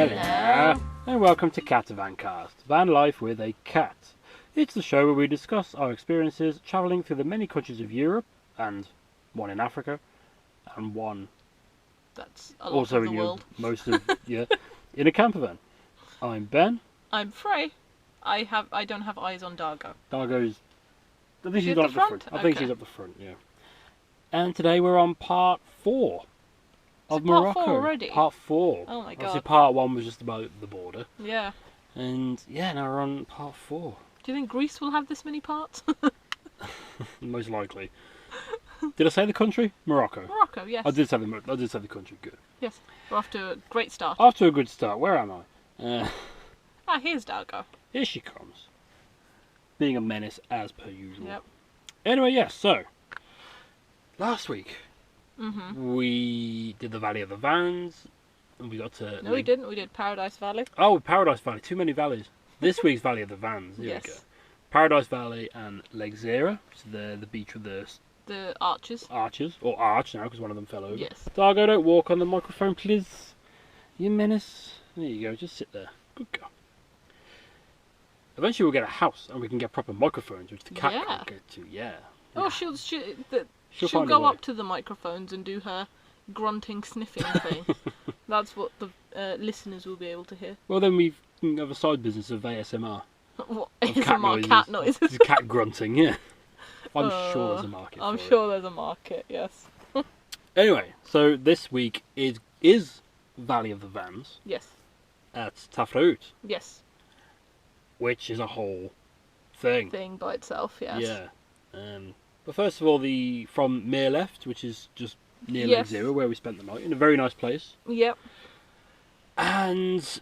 Hello, and welcome to CatavanCast, van life with a cat. It's the show where we discuss our experiences travelling through the many countries of Europe, and one in Africa, and one that's a lot also of the in world. Most of in a camper van. I'm Ben. I'm Frey. I don't have eyes on Dargo. Dargo's. I think she's She's got at up the the front. front? I think Okay. she's up the front. Yeah. And today we're on part 4 of Is it part Morocco. 4 already? Part 4. Oh my Obviously, god. part 1 was just about the border, Yeah. and yeah, now we're on part 4. Do you think Greece will have this many parts? Most likely. Did I say the country? Morocco. Morocco, yes. I did say the country. Good. Yes. We're off to a great start. Off to a good start. Where am I? Here's Dargo. Here she comes. Being a menace as per usual. Yep. Anyway, yes. So last week Mm-hmm. we did the Valley of the Vans, and we got to. No, we didn't. We did Paradise Valley. Oh, Paradise Valley. Too many valleys. This week's Valley of the Vans. Here we go. Yes. Paradise Valley and Lake Zera, which is the beach with the Arches. arches, or arch now because one of them fell over. Yes. Dargo, don't walk on the microphone, please. You menace. There you go. Just sit there. Good girl. Eventually, we'll get a house and we can get proper microphones, which the cat Yeah. can't get to. Yeah. Oh, She'll she'll find a go way. up to the microphones and do her grunting, sniffing thing. That's what the listeners will be able to hear. Well, then we can have a side business of ASMR. What Of ASMR cat noises? It's cat grunting, yeah. I'm sure there's a market I'm for sure there's a market, yes. it. Anyway, so this week is Valley of the Vans Yes. at Tafraoute, Yes. which is a whole thing. Thing by itself, yes. Yeah. But first of all, from Mere Left, which is just near Lake Yes. Zero, where we spent the night, in a very nice place. Yep. And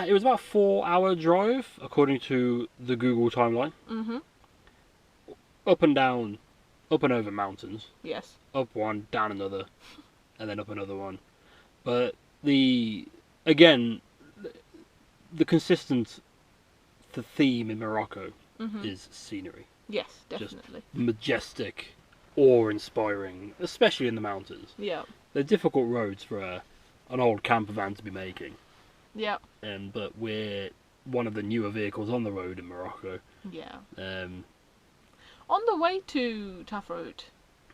it was about a 4-hour drive, according to the Google timeline. Mm-hmm. Up and down, up and over mountains. Yes. Up one, down another, and then up another one. But the consistent theme in Morocco Mm-hmm. is scenery. Yes, definitely. Majestic, awe-inspiring, especially in the mountains. Yeah. They're difficult roads for an old camper van to be making. Yeah. But we're one of the newer vehicles on the road in Morocco. Yeah. Um, On the way to Tafraoute,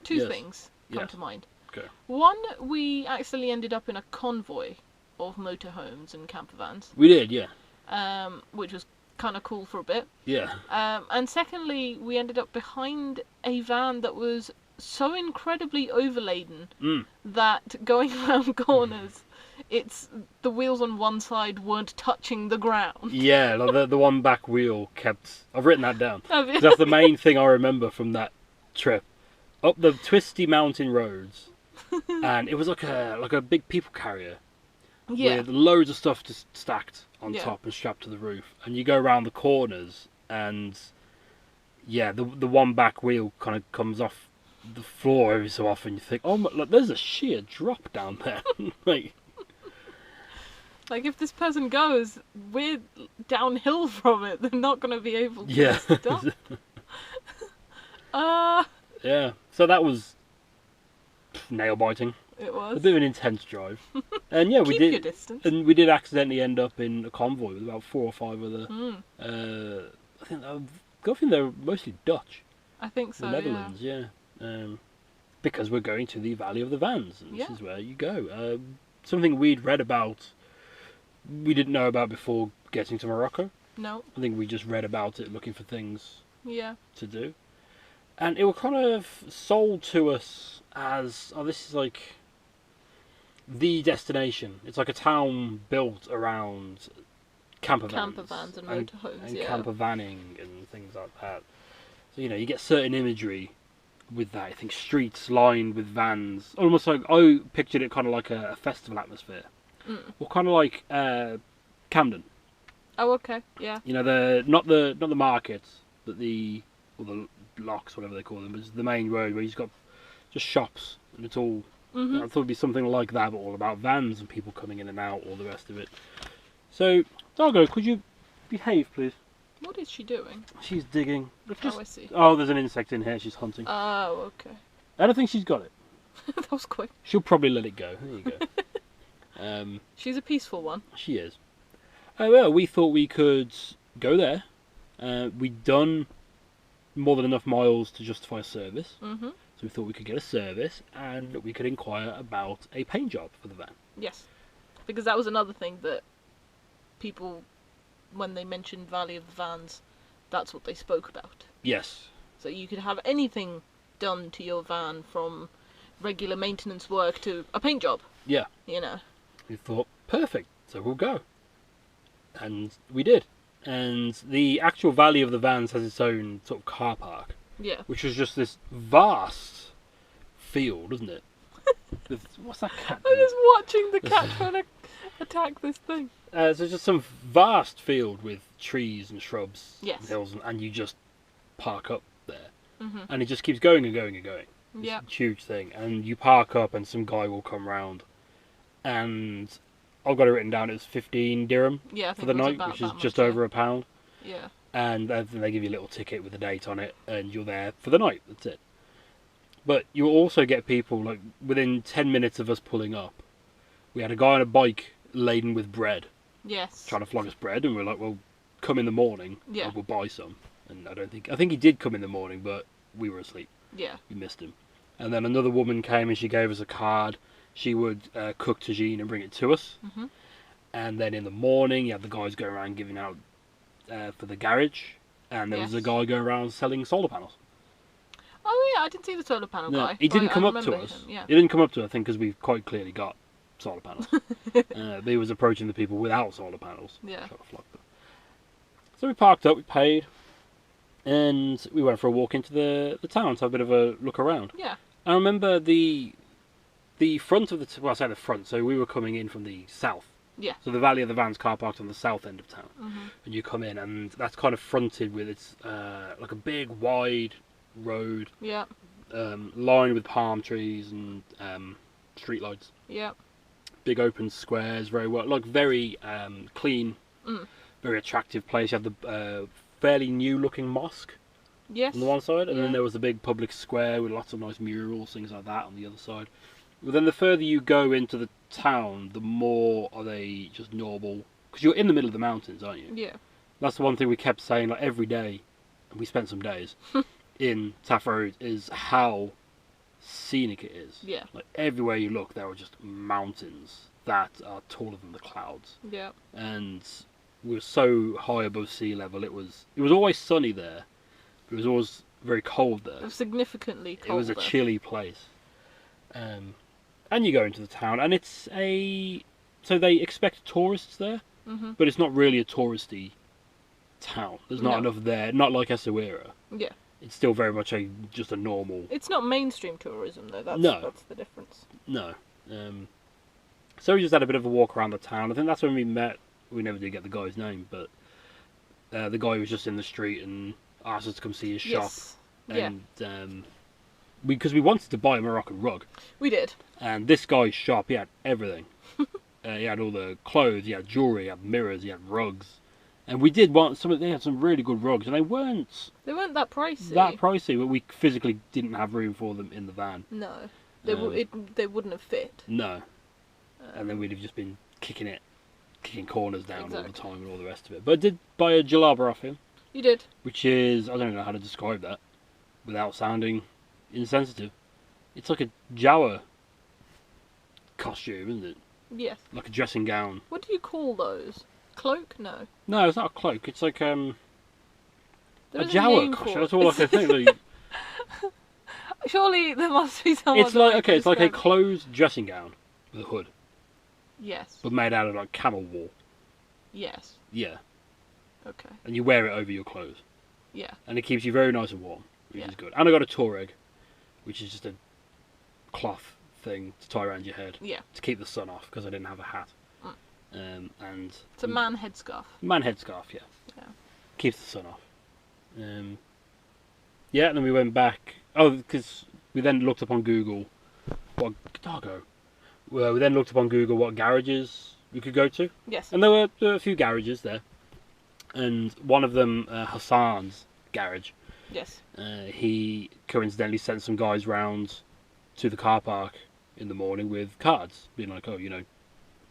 two Yes. things come Yes. to mind. Okay. One, we actually ended up in a convoy of motorhomes and camper vans, we did, yeah. which was kind of cool for a bit. Yeah. And secondly, we ended up behind a van that was so incredibly overladen that going around corners, the wheels on one side weren't touching the ground. Yeah, like the one back wheel kept... I've written that down. Have you? 'Cause that's the main thing I remember from that trip. Up the twisty mountain roads, and it was like a big people carrier Yeah. with loads of stuff just stacked on Yeah. top and strapped to the roof. And you go around the corners, and yeah, the one back wheel kind of comes off the floor every so often. You think, oh, look, there's a sheer drop down there. Like, if this person goes, we're downhill from it. They're not going to be able to Yeah. stop. Yeah. So that was nail biting. It A was. bit of an intense drive. And yeah, we Keep did. your distance. And we did accidentally end up in a convoy with about 4 or 5 other. I think they're mostly Dutch, I think so, the Netherlands, yeah. Because we're going to the Valley of the Vans, and this Yeah. is where you go. Something we'd read about, we didn't know about before getting to Morocco. yeah. No. I think we just read about it, looking for things Yeah. to do, and it was kind of sold to us as, oh, this is like the destination. It's like a town built around camper Vans and motorhomes, and yeah. camper vanning and things like that. So you get certain imagery with that. I think streets lined with vans, almost like, I pictured it kind of like a festival atmosphere, or kind of like Camden. Oh, okay. Yeah. Not the markets, but the locks, whatever they call them. It's the main road where you've got just shops, and it's all. Mm-hmm. I thought it'd be something like that, but all about vans and people coming in and out, all the rest of it. So, Dargo, could you behave, please? What is she doing? She's digging. Oh, I see. Oh, there's an insect in here. She's hunting. Oh, okay. I don't think she's got it. That was quick. She'll probably let it go. There you go. She's a peaceful one. She is. Well, we thought we could go there. We'd done more than enough miles to justify a service. Mm-hmm. So we thought we could get a service and we could inquire about a paint job for the van. Yes. Because that was another thing that people, when they mentioned value of the vans, that's what they spoke about. Yes. So you could have anything done to your van, from regular maintenance work to a paint job. Yeah. You know. We thought, perfect, so we'll go. And we did. And the actual valley of the vans has its own sort of car park. Yeah. Which was just this vast field, isn't it? What's that cat I'm doing? just watching the cat trying to attack this thing. So just some vast field with trees and shrubs Yes. and hills, and you just park up there. Mm-hmm. And it just keeps going and going and going. Yeah. It's a huge thing. And you park up and some guy will come round. And I've got it written down, it's 15 dirham Yeah, I for think the it was night, about which that is much, just yeah. over £1. Yeah. And then they give you a little ticket with a date on it, and you're there for the night. That's it. But you'll also get people, like, within 10 minutes of us pulling up, we had a guy on a bike laden with bread, Yes. trying to flog us bread, and we're like, well, come in the morning, Yeah. and we'll buy some. And I think he did come in the morning, but we were asleep. Yeah. We missed him. And then another woman came and she gave us a card. She would cook tagine and bring it to us. Mm-hmm. And then in the morning, you had the guys going around giving out for the garage. And there was a Yes. guy going around selling solar panels. Oh yeah, I didn't see the solar panel No, guy. he didn't but come I up to remember us. him, yeah. He didn't come up to us, I think, because we've quite clearly got solar panels. But he was approaching the people without solar panels. Yeah. Trying to flog them. So we parked up, we paid, and we went for a walk into the town to have a bit of a look around. Yeah. I remember the front of well, I say the front, so we were coming in from the south. Yeah. So the Valley of the Vans car parked on the south end of town. Mm-hmm. And you come in, and that's kind of fronted with its like a big, wide road, Yeah. lined with palm trees and street lights. Yeah. Big open squares, very well, like very clean, very attractive place. You had the fairly new-looking mosque Yes. on the one side, and Yeah. then there was a big public square with lots of nice murals, things like that on the other side. But then the further you go into the town, the more are they just normal, because you're in the middle of the mountains, aren't you? Yeah. That's the one thing we kept saying, like every day, and we spent some days in Tafraoute, is how scenic it is. Yeah. Like everywhere you look, there are just mountains that are taller than the clouds, Yeah. and we were so high above sea level. It was always sunny there. It was always very cold there. It was significantly It colder. was a chilly place. And you go into the town, and it's so they expect tourists there, Mm-hmm. but it's not really a touristy town. There's not No. enough there. Not like Essaouira. Yeah. It's still very much just a normal. It's not mainstream tourism though. That's No. that's the difference. No. So we just had a bit of a walk around the town. I think that's when we met. We never did get the guy's name, but the guy was just in the street and asked us to come see his shop. Yes. Yeah. And because we wanted to buy a Moroccan rug. We did. And this guy's shop, he had everything. He had all the clothes, he had jewellery, he had mirrors, he had rugs. And we did want they had some really good rugs, and they weren't They weren't that pricey. that pricey, but we physically didn't have room for them in the van. No. They they wouldn't have fit. No. And then we'd have just been kicking corners down all the Exactly. time and all the rest of it. But I did buy a jalaba off him, You did. which is, I don't know how to describe that without sounding insensitive. It's like a Jawa costume, isn't it? Yes. Like a dressing gown. What do you call those? Cloak? No. No, it's not a cloak. It's like There a is Jawa name costume. for That's it. all I can think. Like, Surely there must be someone. it's like that it's like a describe it. closed dressing gown with a hood, Yes. but made out of like camel wool. Yes. Yeah, Okay. and you wear it over your clothes, Yeah. and it keeps you very nice and warm, which Yeah. is good. And I got a Touareg, which is just a cloth thing to tie around your head Yeah. to keep the sun off because I didn't have a hat. And It's a man headscarf. man headscarf, yeah. Yeah. Keeps the sun off. Yeah, and then we went back. Oh, because we then looked up on Google. What doggo? Well, we then looked up on Google what garages we could go to, Yes. and there were a few garages there, and one of them, Hassan's garage. Yes. He coincidentally sent some guys round to the car park in the morning with cards, being like, "Oh, you know,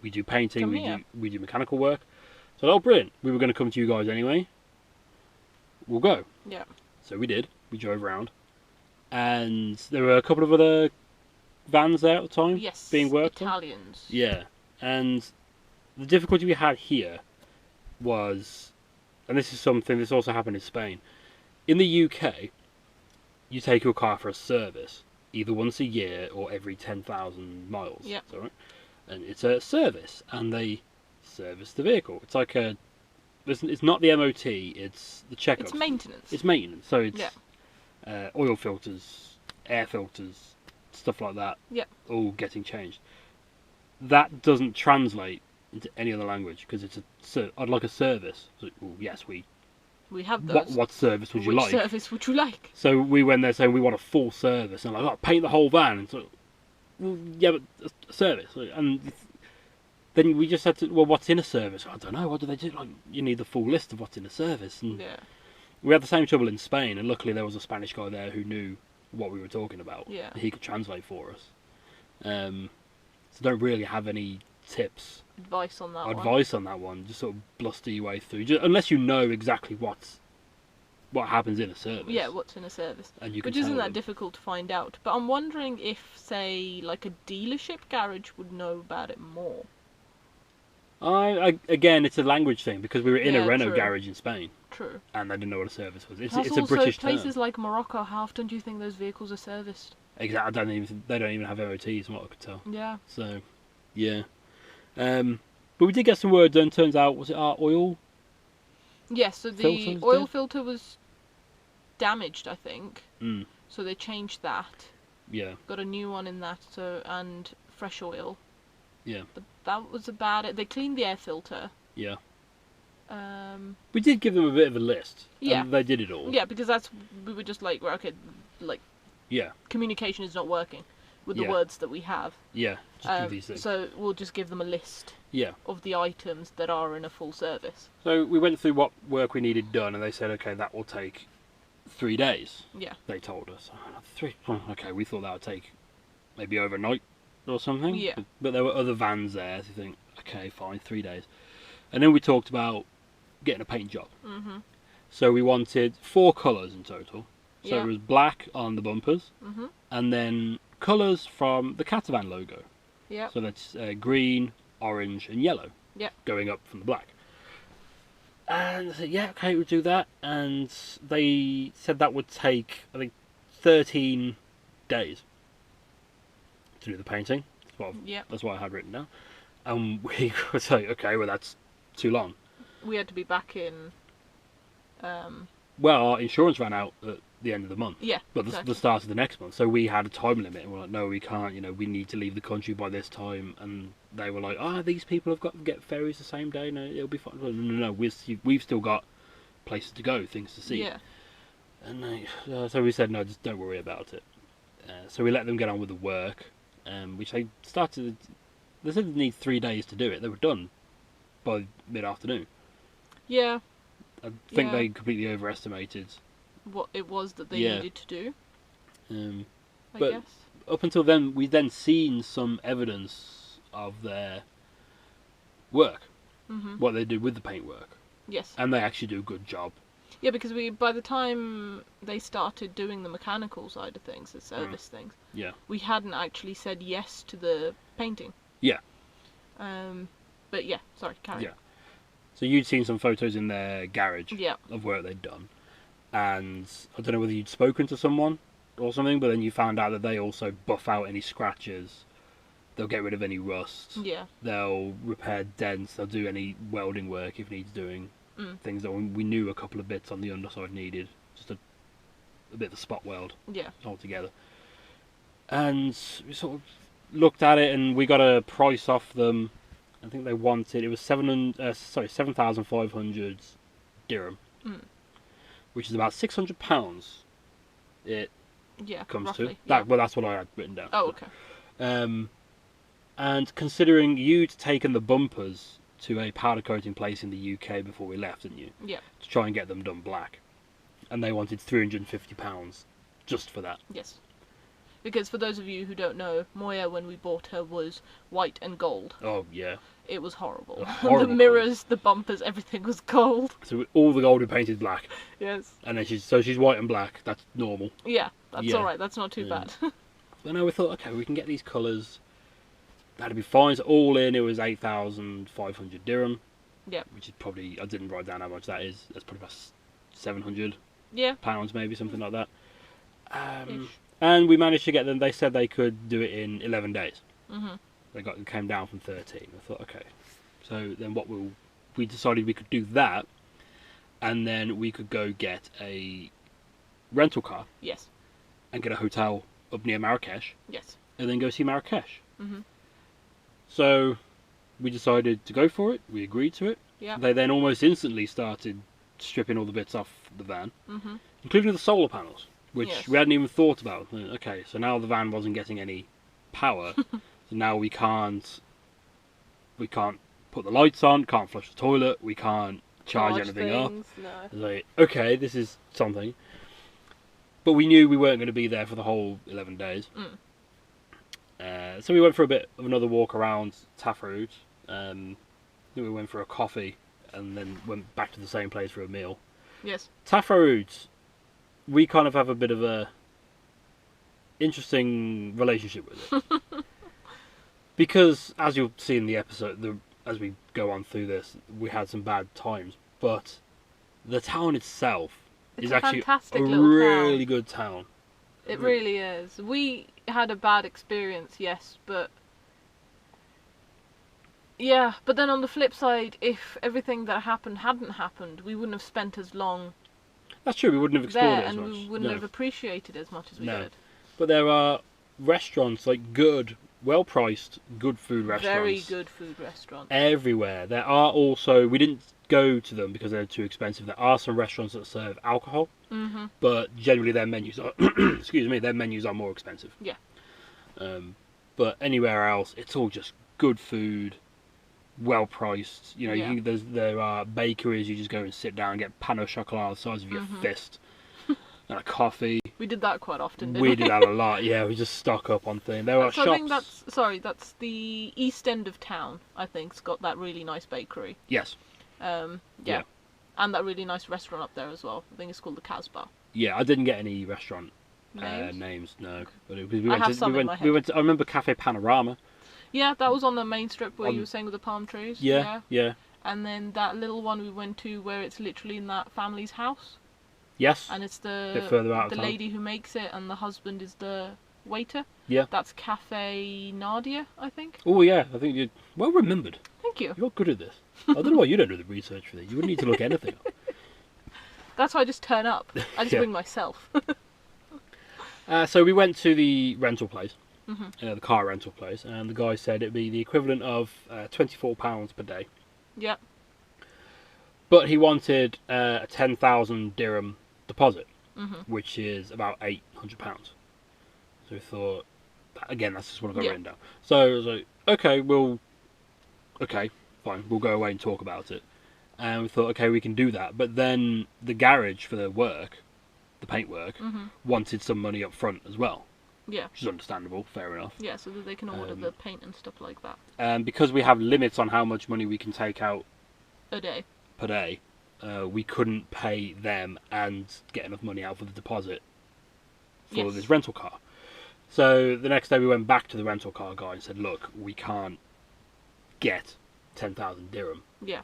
we do painting, Come here." we do mechanical work. So, oh, brilliant. We were going to come to you guys anyway. We'll go. Yeah. So we did. We drove around. And there were a couple of other vans there at the time Yes. being worked on. Italians. Yeah. And the difficulty we had here was, and this is something, this also happened in Spain. In the UK, you take your car for a service, either once a year or every 10,000 miles. Yeah. Is that right? And it's a service, and they service the vehicle. It's like it's not the MOT, it's the checkup. It's maintenance. It's maintenance, so it's Yeah. oil filters, air filters, stuff like that. Yeah. All getting changed. That doesn't translate into any other language because I'd like a service. So, well, yes, we have those. What service would you Which like? service would you like? So we went there saying we want a full service, and like, oh, paint the whole van. And so, well, yeah, but a service. And then we just said, well, what's in a service? I don't know. What do they do? Like, you need the full list of what's in a service. And Yeah. we had the same trouble in Spain, and luckily there was a Spanish guy there who knew what we were talking about. Yeah. He could translate for us. So don't really have any tips, Advice on that on that one. Just sort of bluster your way through, unless you know exactly what happens in a service. Yeah, what's in a service. And you can Which isn't tell that them. difficult to find out. But I'm wondering if, say, like a dealership garage would know about it more. Again, it's a language thing because we were in a Yeah, Renault true. garage in Spain, True. and they didn't know what a service was. It's Plus a also British places term. like Morocco, how often do you think those vehicles are serviced? Exactly. They don't even have MOTs, from what I could tell. Yeah. So, yeah. But we did get some work done. Turns out, was it our oil? Yes, so Filter the was oil dead? filter was damaged, I think. Mm, So they changed that. yeah. Got a new one in that, and fresh oil. Yeah. But that was about it. They cleaned the air filter. Yeah. Um, We did give them a bit of a list. Yeah. And they did it all. yeah, because we were just like, well, okay, like, Yeah. communication is not working with the Yeah. words that we have. Yeah. Just do these things. So we'll just give them a list Yeah. of the items that are in a full service. So we went through what work we needed done, and they said, okay, that will take 3 days. Yeah. They told us. 3. Okay, we thought that would take maybe overnight or something. Yeah. But there were other vans there, so you think, okay, fine, 3 days. And then we talked about getting a paint job. Mhm. So we wanted 4 colours in total. So Yeah. it was black on the bumpers, Mhm. and then colours from the Catavan logo. Yeah. So that's green, orange, and yellow. Yeah. Going up from the black. And I said, yeah, okay, we'll do that. And they said that would take, I think, 13 days to do the painting. Yeah. That's what I had written down. And we were saying, okay, well, that's too long. We had to be back in. Well, our insurance ran out at the end of the month. Yeah. But exactly. the start of the next month. So we had a time limit. And we're like, no, we can't. We need to leave the country by this time. And they were like, these people have got to get ferries the same day. No, it'll be fine. No, we've still got places to go, things to see. Yeah. And so we said, no, just don't worry about it. So we let them get on with the work, which they started. They said they need 3 days to do it. They were done by mid-afternoon. Yeah. I think Yeah. they completely overestimated. What it was that they Yeah. needed to do, I but- guess. Up until then, we'd then seen some evidence of their work, Mhm. what they did with the paintwork, Yes. and they actually do a good job. Yeah, because by the time they started doing the mechanical side of things, the service things, Yeah. we hadn't actually said yes to the painting. Yeah. But yeah, sorry, carry Yeah. on. So you'd seen some photos in their garage Yeah. of work they'd done, and I don't know whether you'd spoken to someone or something, but then you found out that they also buff out any scratches. They'll get rid of any rust. Yeah. They'll repair dents. They'll do any welding work if needs doing. Mm. Things that we knew a couple of bits on the underside needed. Just a bit of a spot weld Yeah. altogether. And we sort of looked at it, and we got a price off them. I think they wanted, it was 7,500 dirham, which is about £600. It Yeah. comes roughly. to Yeah. that. Well, that's what I had written down. Oh, okay. And considering you'd taken the bumpers to a powder coating place in the UK before we left, didn't you? Yeah. To try and get them done black, and they wanted £350 just for that. Yes. Because for those of you who don't know, Moya, when we bought her, was white and gold. Oh yeah, It was horrible. Horrible The mirrors, the bumpers, everything was gold. So all the gold we painted black. Yes. And then she's white and black. That's normal. Yeah, that's Yeah. alright. That's not too bad. But no, we thought, okay, we can get these colours. That'd be fine. So all in, it was 8,500 dirham. Yeah. Which is probably, I didn't write down how much that is. That's probably about 700 Yeah. pounds, maybe, something like that. Ish. And we managed to get them. They said they could do it in 11 days. Mhm. It came down from 13. I thought, okay. So then we decided we could do that, and then we could go get a rental car Yes. and get a hotel up near Marrakesh, Yes. and then go see Marrakesh. Mhm. So we decided to go for it. We agreed to it. Yeah. They then almost instantly started stripping all the bits off the van, Mhm. including the solar panels, which Yes. we hadn't even thought about. Okay, so now the van wasn't getting any power, so now we can't put the lights on, can't flush the toilet, we can't charge anything up. No. It's like, okay, this is something. But we knew we weren't going to be there for the whole 11 days. So we went for a bit of another walk around Tafraoute. Then we went for a coffee and then went back to the same place for a meal. Yes. Tafraoute, we kind of have a bit of a interesting relationship with it. Because, as you'll see in the episode, as we go on through this, we had some bad times. But the town itself It's is a actually fantastic a little really good town. It really is. We had a bad experience, yes, but yeah, but then on the flip side, if everything that happened hadn't happened, we wouldn't have spent as long That's true, we wouldn't have explored there, it as and much. we wouldn't No. have appreciated as much as we No. did. But there are restaurants, like good, well-priced, good food restaurants. Very good food restaurants. Everywhere. There are also, we didn't go to them because they're too expensive. There are some restaurants that serve alcohol, but generally their menus are, excuse me, their menus are more expensive. Yeah. But anywhere else, it's all just good food, well priced. You know, Yeah. there are bakeries. You just go and sit down and get pan au chocolat the size of your fist, and a coffee. We did that quite often, didn't We did that a lot. Yeah, we just stock up on things. There are So shops. I think that's the east end of town. I think it's got that really nice bakery. Yes. Yeah. And that really nice restaurant up there as well. I think it's called the Casbah. Yeah, I didn't get any restaurant Names? no. But I went to, I remember Cafe Panorama. Yeah, that was on the main strip where On- you were saying with the palm trees. Yeah. And then that little one we went to where it's literally in that family's house. Yes. And it's Bit further out of the town. lady who makes it and the husband is the waiter. Yeah. That's Cafe Nadia, I think. Oh yeah, I think you're well remembered. Thank you. You're good at this. I don't know why you don't do the research for this. You wouldn't need to look anything up. That's why I just turn up. I just Yeah. bring myself. So we went to the rental place, the car rental place, and the guy said it'd be the equivalent of £24 per day. Yep. But he wanted a 10,000 dirham deposit, which is about £800. So we thought, again, that's just what I've got written down. So I was like, okay, fine, we'll go away and talk about it. And we thought, okay, we can do that. But then the garage for the work, the paint work, wanted some money up front as well. Yeah. Which is understandable, fair enough. Yeah, so that they can order the paint and stuff like that. And because we have limits on how much money we can take out A day. per day, we couldn't pay them and get enough money out for the deposit for this rental car. So the next day we went back to the rental car guy and said, look, we can't get 10,000 dirham. Yeah.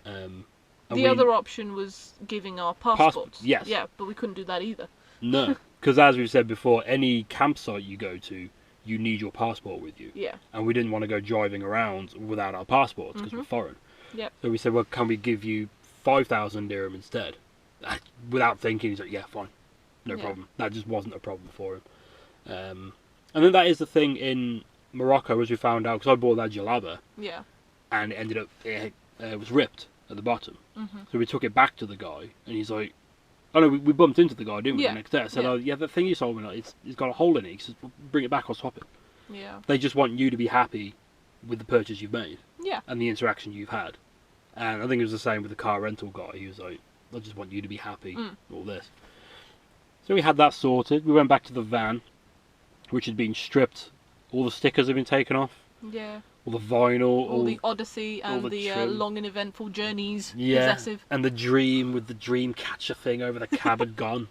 And The other option was giving our passports. Yes. Yeah, but we couldn't do that either. No, because as we've said before, any campsite you go to, you need your passport with you. Yeah. And we didn't want to go driving around without our passports because we're foreign. Yep. So we said, well, can we give you 5,000 dirham instead? Without thinking, he's like, yeah, fine. No problem. That just wasn't a problem for him. And then that is the thing in Morocco, as we found out, because I bought that jalaba. Yeah. And it ended up, it was ripped at the bottom. So we took it back to the guy, and he's like, oh no, we bumped into the guy, didn't we, the next day? I said, oh yeah, the thing you sold me, it's got a hole in it. He says, well, bring it back, I'll swap it. Yeah. They just want you to be happy with the purchase you've made. Yeah. And the interaction you've had. And I think it was the same with the car rental guy. He was like, I just want you to be happy, all this. So we had that sorted. We went back to the van, which had been stripped. All the stickers had been taken off. Yeah. all the vinyl, all the Odyssey all and the the trim. long and eventful journeys. Yeah, Possessive. and the dream with the dream catcher thing over the cab had gone.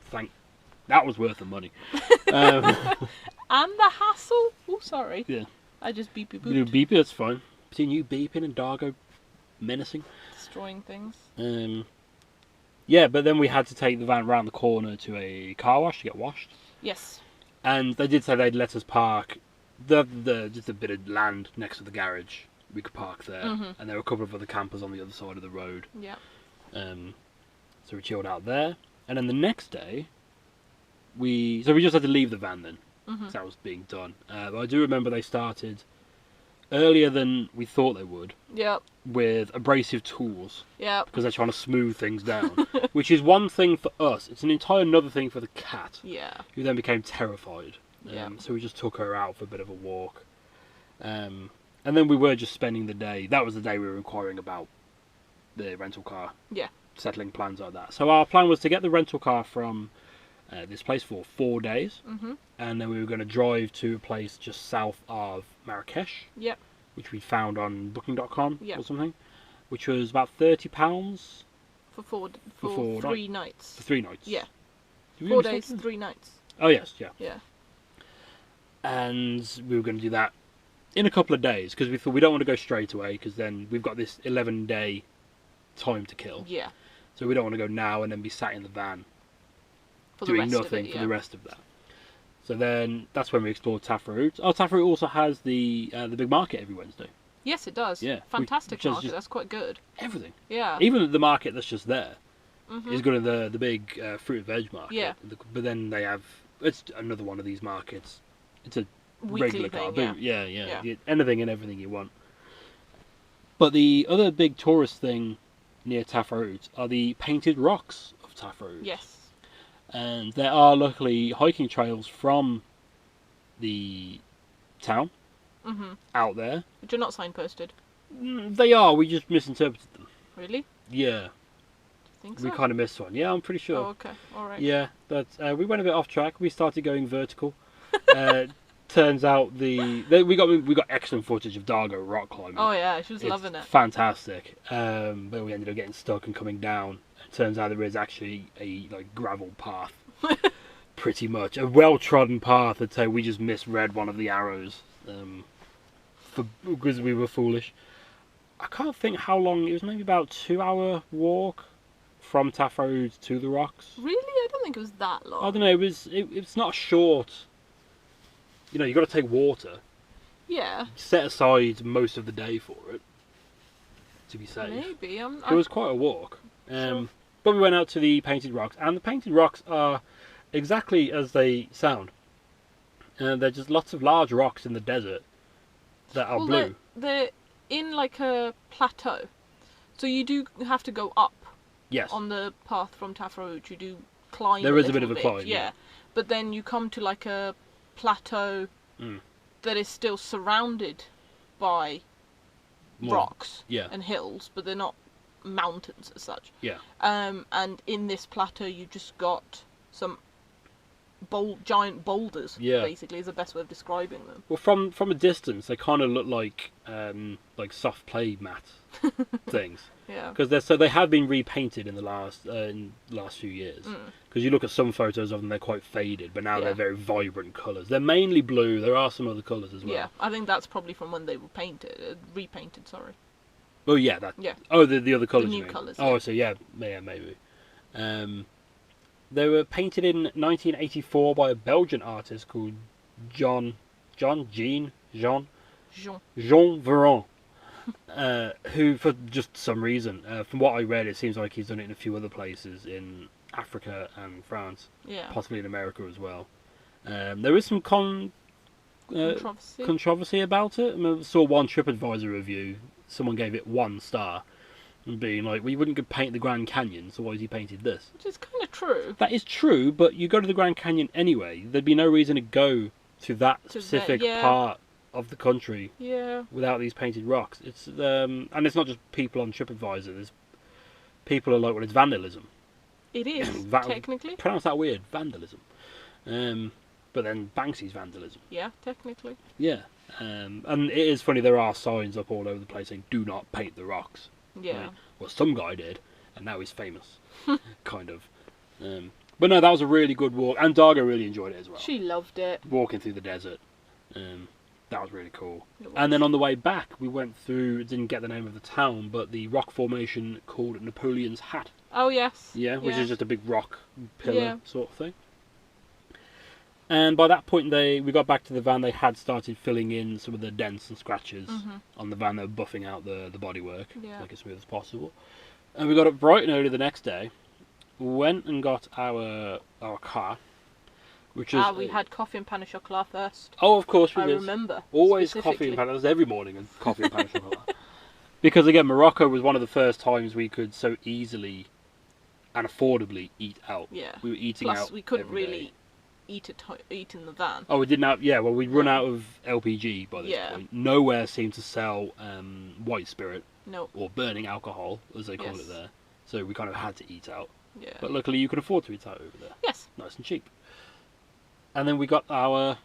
That was worth the money. Um, And the hassle. Oh, sorry. Yeah. I just beep beep you booped. beeping, that's fine. Between you beeping and Dargo menacing. Destroying things. Yeah, but then we had to take the van round the corner to a car wash to get washed. Yes. And they did say they'd let us park just a bit of land next to the garage. We could park there, and there were a couple of other campers on the other side of the road. Yeah. So we chilled out there, and then the next day, we just had to leave the van then, because that was being done. But I do remember they started earlier than we thought they would. Yep. With abrasive tools. Yep. Because they're trying to smooth things down. Which is one thing for us. It's an entire another thing for the cat. Yeah. Who then became terrified. Yeah. So we just took her out for a bit of a walk. And then we were just spending the day. That was the day we were inquiring about the rental car. Yeah. Settling plans like that. So our plan was to get the rental car from this place for 4 days. And then we were going to drive to a place just south of Marrakesh. Yep. Which we found on booking.com Yep. or something. Which was about £30 For 4 3 nights. for 3 nights. Yeah. Did we 4 really days, stop 3 nights. there? Oh yes, yeah. Yeah. And we were going to do that in a couple of days because we thought we don't want to go straight away because then we've got this 11-day time to kill. Yeah. So we don't want to go now and then be sat in the van For the doing rest nothing of it, for yeah. the rest of that. So then that's when we explored Tafraoute. Oh, Tafraoute also has the big market every Wednesday. Yes, it does. Yeah. Fantastic Which is market. just That's quite good. everything. Yeah. Even the market that's just there Mhm. is good at the big fruit and veg market. Yeah. But then they have it's another one of these markets. It's a Weekly regular thing, car boot. Yeah. Yeah. You get anything and everything you want. But the other big tourist thing near Tafraoute are the painted rocks of Tafraoute. Yes. And there are luckily hiking trails from the town out there. But you're not signposted. They are. We just misinterpreted them. Really? Yeah. Do you think so? We kind of missed one. Yeah, I'm pretty sure. Oh, okay. All right. Yeah, that's we went a bit off track. We started going vertical. Turns out we got excellent footage of Dargo rock climbing. Oh yeah, she was It's loving it. fantastic. But we ended up getting stuck and coming down. It turns out there is actually a gravel path, pretty much a well-trodden path. I'd say we just misread one of the arrows because we were foolish. I can't think how long it was. Maybe about 2-hour walk from Tafraoute to the rocks. Really? I don't think it was that long. I don't know. It's not short. You know, you got to take water. Yeah. Set aside most of the day for it to be safe. Maybe. It was quite a walk. Sure. But we went out to the painted rocks, and the painted rocks are exactly as they sound. They're just lots of large rocks in the desert that are blue. They're in like a plateau, so you do have to go up. Yes. On the path from Tafraoute, you do climb. There is a bit little of a climb, yeah. But then you come to like a plateau that is still surrounded by rocks and hills, but they're not mountains as such. Yeah. And in this plateau, you just got some giant boulders. Yeah. Basically, is the best way of describing them. Well, from a distance, they kind of look like soft play mat things. Yeah. Because they have been repainted in the last few years. Because you look at some photos of them, they're quite faded, but now they're very vibrant colours. They're mainly blue. There are some other colours as well. Yeah, I think that's probably from when they were repainted. Sorry. Oh yeah, Yeah. Oh, the other colours. The you new mean? colours. Oh, so yeah, maybe. They were painted in 1984 by a Belgian artist called Jean Veron, who, for just some reason, from what I read, it seems like he's done it in a few other places in Africa and France, possibly in America as well. There is some controversy about it. I saw one TripAdvisor review. Someone gave it 1 star, and being like, "Well, you wouldn't paint the Grand Canyon, so why has he painted this?" Which is kind of true. That is true, but you go to the Grand Canyon anyway. There'd be no reason to go to that specific part of the country without these painted rocks. It's and it's not just people on TripAdvisor. There's people are like, well, it's vandalism. It is technically. Pronounce that weird, vandalism. But then Banksy's vandalism. Yeah, technically. Yeah. And it is funny, there are signs up all over the place saying, do not paint the rocks. Yeah. Right? Well, some guy did, and now he's famous. Kind of. But no, that was a really good walk, and Dargo really enjoyed it as well. She loved it. Walking through the desert. That was really cool. And then on the way back, we went through, didn't get the name of the town, but the rock formation called Napoleon's Hat. Oh, yes. Yeah, which is just a big rock pillar Yeah. sort of thing. And by that point, we got back to the van. They had started filling in some of the dents and scratches on the van. They were buffing out the bodywork to make it smooth as possible. And we got up bright and early the next day. Went and got our car, which is we had coffee and pain au chocolat first. Oh, of course we I did. remember. Always coffee and pain. That was every morning, and coffee and pain au chocolat. Because again, Morocco was one of the first times we could so easily and affordably eat out. Yeah. We were eating Plus, out. we couldn't every really day. eat in the van. Oh, we didn't have. Yeah, well, we'd run out of LPG by this Yeah. point. Nowhere seemed to sell white spirit No. or burning alcohol, as they call Yes. it there. So we kind of had to eat out. Yeah. But luckily, you could afford to eat out over there. Yes. Nice and cheap. And then we got our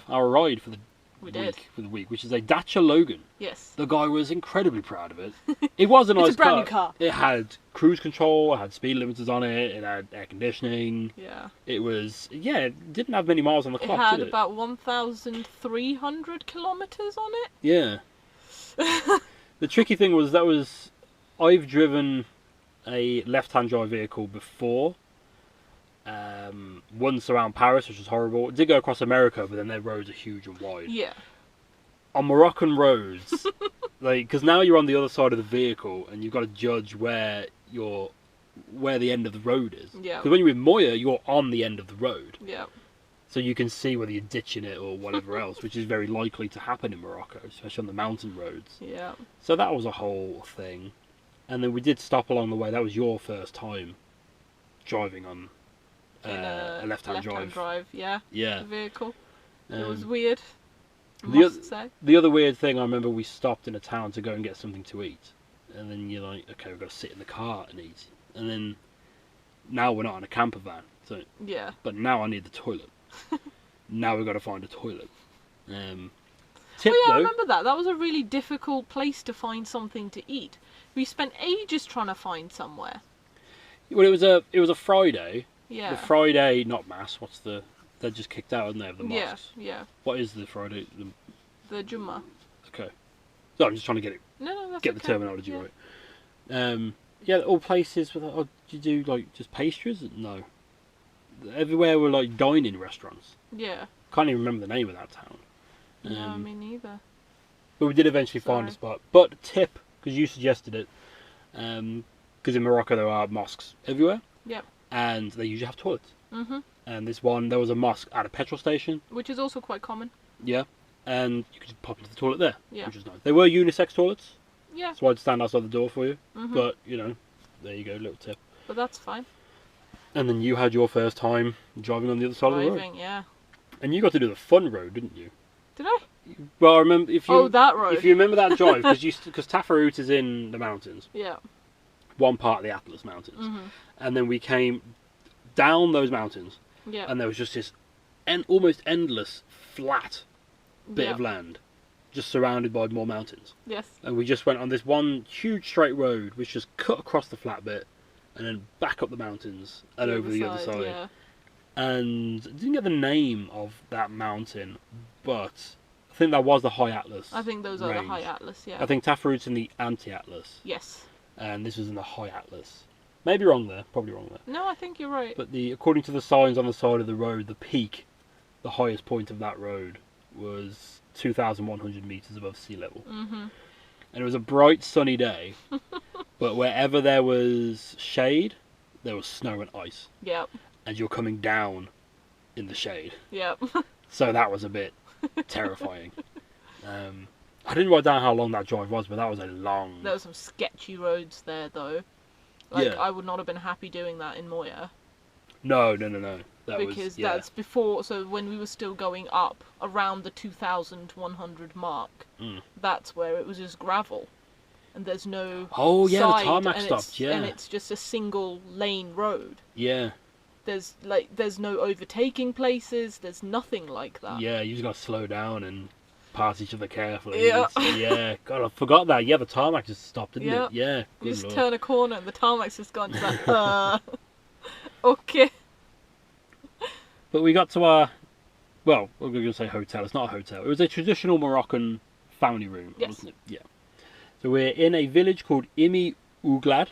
our ride for the week, which is a Dacia Logan. Yes. The guy was incredibly proud of it. It was a nice It's a brand new car. It had cruise control, it had speed limiters on it, it had air conditioning. Yeah. It was, it didn't have many miles on the clock, It had did it? about 1,300 kilometres on it. Yeah. The tricky thing was I've driven a left-hand drive vehicle before. Once around Paris, which was horrible. It did go across America, but then their roads are huge and wide. Yeah. On Moroccan roads, because now you're on the other side of the vehicle, and you've got to judge where the end of the road is. Yeah. Because when you're in Moya, you're on the end of the road. Yeah. So you can see whether you're ditching it or whatever else, which is very likely to happen in Morocco, especially on the mountain roads. Yeah. So that was a whole thing. And then we did stop along the way. That was your first time driving on a left-hand drive. Yeah. Yeah. Vehicle. It was weird. The other weird thing, I remember we stopped in a town to go and get something to eat. And then you're like, okay, we've got to sit in the car and eat. And then now we're not in a camper van. So, yeah. But now I need the toilet. Now we've got to find a toilet. I though, remember that. That was a really difficult place to find something to eat. We spent ages trying to find somewhere. Well, it was a Friday. Yeah. The Friday, not mass. They're just kicked out, aren't they, of the mosques? Yeah. What is the Friday? The Jummah. Okay. So I'm just trying to get that's the terminology right. All places with. Oh, do you do like just pastries? No. Everywhere were like dining restaurants. Yeah. Can't even remember the name of that town. No, me neither. But we did eventually find a spot. But tip, because you suggested it, because in Morocco there are mosques everywhere. Yep. And they usually have toilets. Mhm. And there was a mosque at a petrol station. Which is also quite common. Yeah. And you could just pop into the toilet there. Yeah. Which is nice. They were unisex toilets. Yeah. So I'd stand outside the door for you. Mhm. But, there you go, little tip. But that's fine. And then you had your first time driving on the other side of the road. Yeah. And you got to do the fun road, didn't you? Did I? Well, I remember that road. If you remember that drive, because Tafraoute is in the mountains. Yeah. One part of the Atlas Mountains. Mhm. And then we came down those mountains. Yeah. And there was just this almost endless flat bit of land, just surrounded by more mountains. Yes. And we just went on this one huge straight road, which just cut across the flat bit, and then back up the mountains and over the other side. Yeah. And I didn't get the name of that mountain, but I think that was the High Atlas. I think those are the High Atlas. Yeah. I think Tafraoute's in the Anti-Atlas. Yes. And this was in the High Atlas. Maybe wrong there. Probably wrong there. No, I think you're right. But according to the signs on the side of the road, the peak, the highest point of that road, was 2,100 metres above sea level. Mhm. And it was a bright, sunny day. But wherever there was shade, there was snow and ice. Yep. And you're coming down in the shade. Yep. So that was a bit terrifying. I didn't write down how long that drive was, but that was a long... There were some sketchy roads there, though. Like, Yeah. I would not have been happy doing that in Moya. No. Because that's before, so when we were still going up around the 2,100 mark, that's where it was just gravel. And there's no the side, tarmac and stopped, and it's just a single lane road. Yeah. There's no overtaking places. There's nothing like that. Yeah, you just got to slow down and pass each other carefully. Yeah. Yeah. God, I forgot that. Yeah, the tarmac just stopped, didn't it? Yeah. You Good just Lord. turn a corner and the tarmac's just gone. Just like, okay. But we got to our, well, we're going to say hotel. It's not a hotel. It was a traditional Moroccan family room, Yes. wasn't it? Yeah. So we're in a village called Ouzoud.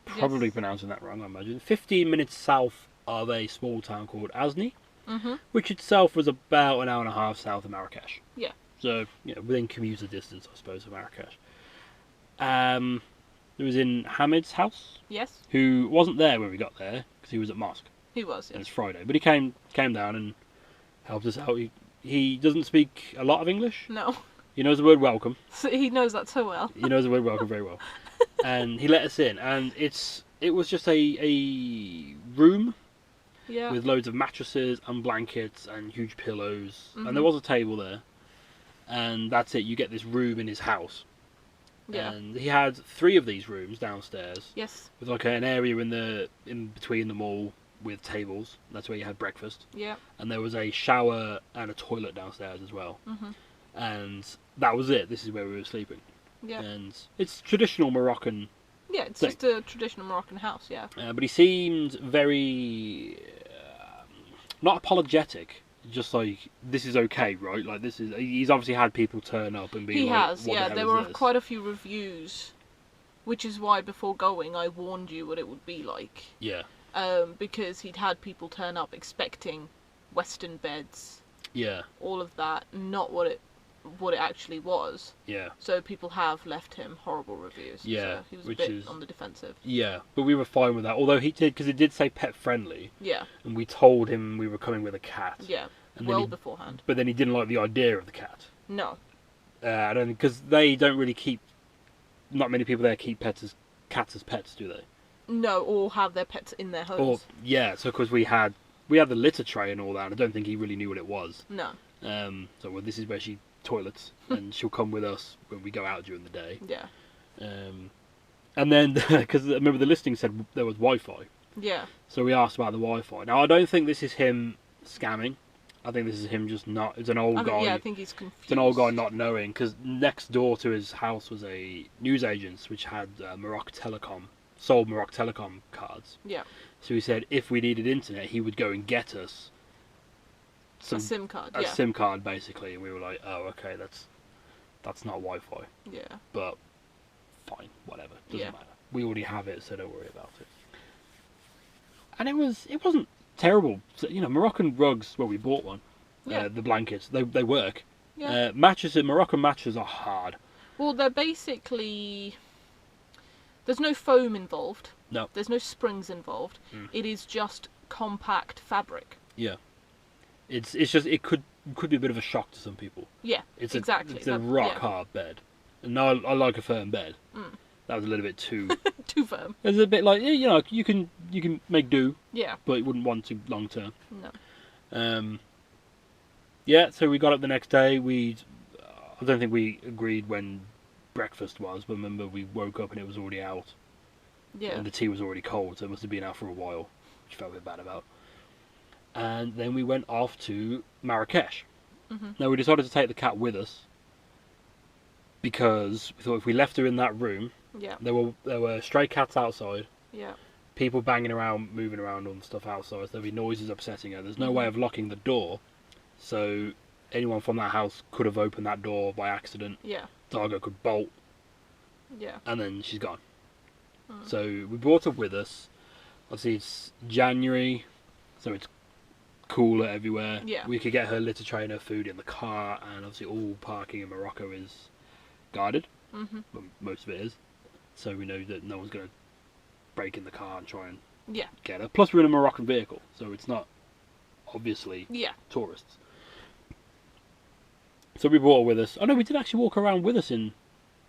Probably Yes. pronouncing that wrong, I imagine. 15 minutes south of a small town called Asni, which itself was about an hour and a half south of Marrakesh. Yeah. So, within commuter distance, I suppose, of Marrakesh. It was in Hamid's house, Yes. who wasn't there when we got there, because he was at mosque. He was. And Yes. it's Friday. But he came down and helped us out. He doesn't speak a lot of English. No. He knows the word welcome. So he knows that so well. He knows the word welcome very well. And he let us in. And it was just a room Yeah. with loads of mattresses and blankets and huge pillows. And there was a table there. And that's it. You get this room in his house. Yeah. And he had 3 of these rooms downstairs. Yes. With like an area in between them all with tables. That's where you had breakfast. Yeah. And there was a shower and a toilet downstairs as well. And that was it. This is where we were sleeping. Yeah. And it's traditional Moroccan. Yeah, it's thing. just a traditional Moroccan house, yeah. But he seemed very not apologetic. Just like, this is okay, right? Like, this is. He's obviously had people turn up and be He like, has, what yeah. the There hell were is this? quite a few reviews, which is why before going I warned you what it would be like. Yeah. Because he'd had people turn up expecting Western beds, Yeah. all of that, not what it actually was. Yeah. So people have left him horrible reviews. Yeah, So he was a which bit is- on the defensive. Yeah. But we were fine with that. Although he did, because it did say pet friendly, Yeah, and we told him we were coming with a cat. yeah. And then Well he- beforehand. But then he didn't like the idea of the cat. No. I don't because they don't really keep. Not many people there keep cats as pets, do they? No, or have their pets in their Or homes. yeah, so because we had the litter tray and all that. And I don't think he really knew what it was. No. So well, this is where she toilets, and she'll come with us when we go out during the day. Yeah. And then because I remember the listing said there was Wi-Fi, Yeah. so we asked about the Wi-Fi. Now I don't think this is him scamming. I think this is him just not. It's an old guy. Yeah, I think he's confused. It's an old guy not knowing, because next door to his house was a newsagent's which had Morocco Telecom, sold Morocco Telecom cards. Yeah. So he said if we needed internet, he would go and get us A SIM card, a yeah. SIM card, basically. And we were like, oh, okay, that's not Wi-Fi, Yeah. but fine, whatever, doesn't Yeah. matter. We already have it, so don't worry about it. And it wasn't terrible. So, Moroccan rugs. Well, we bought one. Yeah. The blankets, they work. Yeah. Moroccan mattresses are hard. Well, they're basically... There's no foam involved. No. There's no springs involved. It is just compact fabric. Yeah. It's just it could be a bit of a shock to some people. Yeah, It's exactly. It's a rock yeah. hard bed. And I like a firm bed. That was a little bit too. Too firm. It's a bit like you can make do, Yeah. but you wouldn't want to long term. No. Yeah. So we got up the next day. I don't think we agreed when breakfast was, but remember we woke up and it was already out. Yeah. And the tea was already cold, so it must have been out for a while, which I felt a bit bad about. And then we went off to Marrakesh. Now we decided to take the cat with us because we thought if we left her in that room, Yeah. there were stray cats outside, Yeah. people banging around, moving around on stuff outside. So there'd be noises upsetting her. There's no way of locking the door, so anyone from that house could have opened that door by accident. Yeah. Dargo could bolt, Yeah. and then she's gone. So we brought her with us. Obviously it's January, so it's cooler everywhere. Yeah. We could get her litter tray and her food in the car, and obviously all parking in Morocco is guarded. Well, most of it is. So we know that no one's going to break in the car and try and Yeah. get her. Plus we're in a Moroccan vehicle, so it's not obviously Yeah. tourists. So we brought her with us. Oh no, we did actually walk around with us in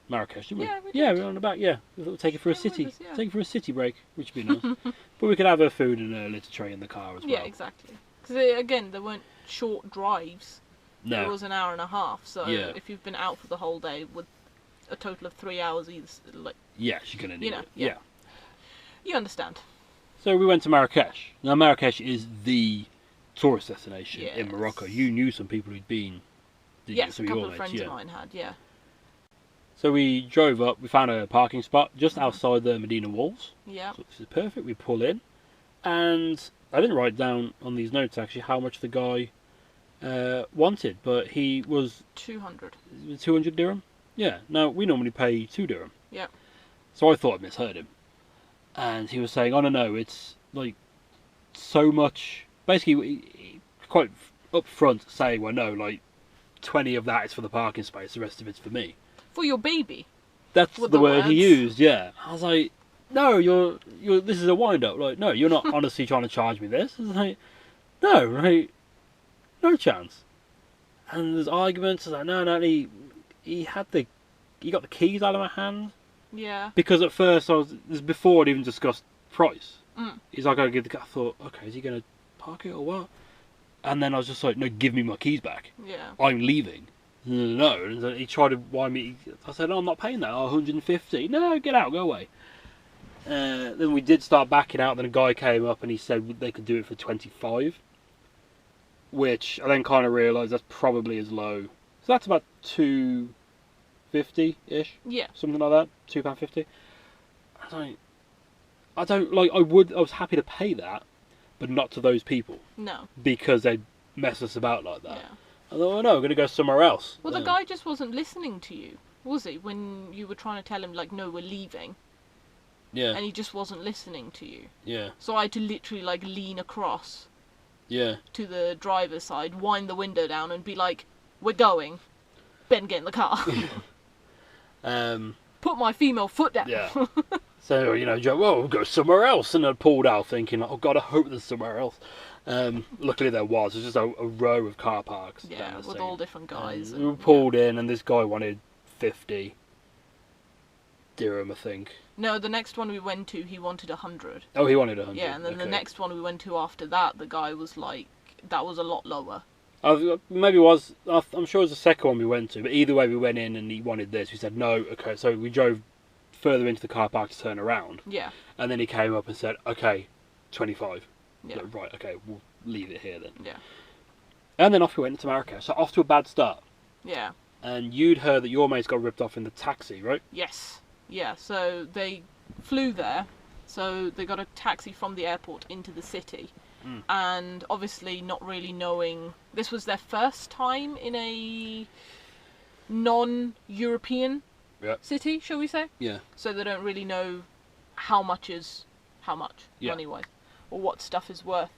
Marrakesh, didn't we? Yeah, we Yeah, did. we were on the back, yeah. We thought we'd take it for a She came city. with us, yeah. Take it for a city break, which would be nice. But we could have her food and her litter tray in the car as well. Yeah, exactly. Because again, there weren't short drives. No. It was an hour and a half. So Yeah. if you've been out for the whole day with a total of 3 hours either, like Yeah, she's gonna need know, it. yeah. Yeah. you understand. So we went to Marrakesh. Now Marrakesh is the tourist destination in Yes. Morocco. You knew some people who'd been. Didn't you? Yes, Some a of your couple of mates, friends of mine had, yeah. So we drove up. We found a parking spot just outside the Medina walls. Yeah. So this is perfect. We pull in, and I didn't write down on these notes actually how much the guy wanted, but he was 200. 200 dirham. Yeah. Now we normally pay 2 dirham. Yeah. So I thought I misheard him, and he was saying, "Oh no, it's like so much." Basically, he quite up front saying, "Well, no, like 20 of that is for the parking space. The rest of it's for me." For your baby. That's With the the word he words. used. Yeah. I was like, "No, you're. This is a wind up. Like, no, you're not honestly trying to charge me this." I was like, "No, right? No chance." And there's arguments. I was like, "No, he got the keys out of my hand." Yeah. Because at first this is before I'd even discussed price. Mm. He's like, I thought, okay, is he going to park it or what? And then I was just like, no, give me my keys back. Yeah. I'm leaving. No. And then he tried to wind me. I said, no, I'm not paying that. 150. No, get out, go away. Then we did start backing out. Then a guy came up and he said they could do it for 25. Which I then kind of realised that's probably as low. So that's about 250-ish. Yeah. Something like that. £2.50. I was happy to pay that, but not to those people. No. Because they'd mess us about like that. Yeah. I thought, oh no, we're going to go somewhere else. Well, the guy just wasn't listening to you, was he? When you were trying to tell him, like, no, we're leaving. Yeah. And he just wasn't listening to you. Yeah. So I had to literally, like, lean across Yeah. to the driver's side, wind the window down and be like, we're going. Ben, get in the car. Put my female foot down. Yeah. So, Joe, well, we'll go somewhere else. And I pulled out thinking, oh God, I hope there's somewhere else. Luckily there was. There's just a row of car parks. Yeah, down the with scene. all different guys. We pulled in and this guy wanted 50 dirham, I think. No, the next one we went to, he wanted 100. Oh, he wanted 100. Yeah, and then the okay. next one we went to after that, the guy was like, that was a lot lower. Maybe it was. I'm sure it was the second one we went to, but either way we went in and he wanted this. We said no. Okay, so we drove further into the car park to turn around. Yeah. And then he came up and said, okay, 25. Yeah. Like, right, okay, we'll leave it here then. Yeah. And then off we went to Marrakesh. So off to a bad start. Yeah. And you'd heard that your mates got ripped off in the taxi, right? Yes. Yeah, so they flew there. So they got a taxi from the airport into the city. Mm. And obviously not really knowing... This was their first time in a non-European city, shall we say? Yeah. So they don't really know how much is how much, money-wise, or what stuff is worth.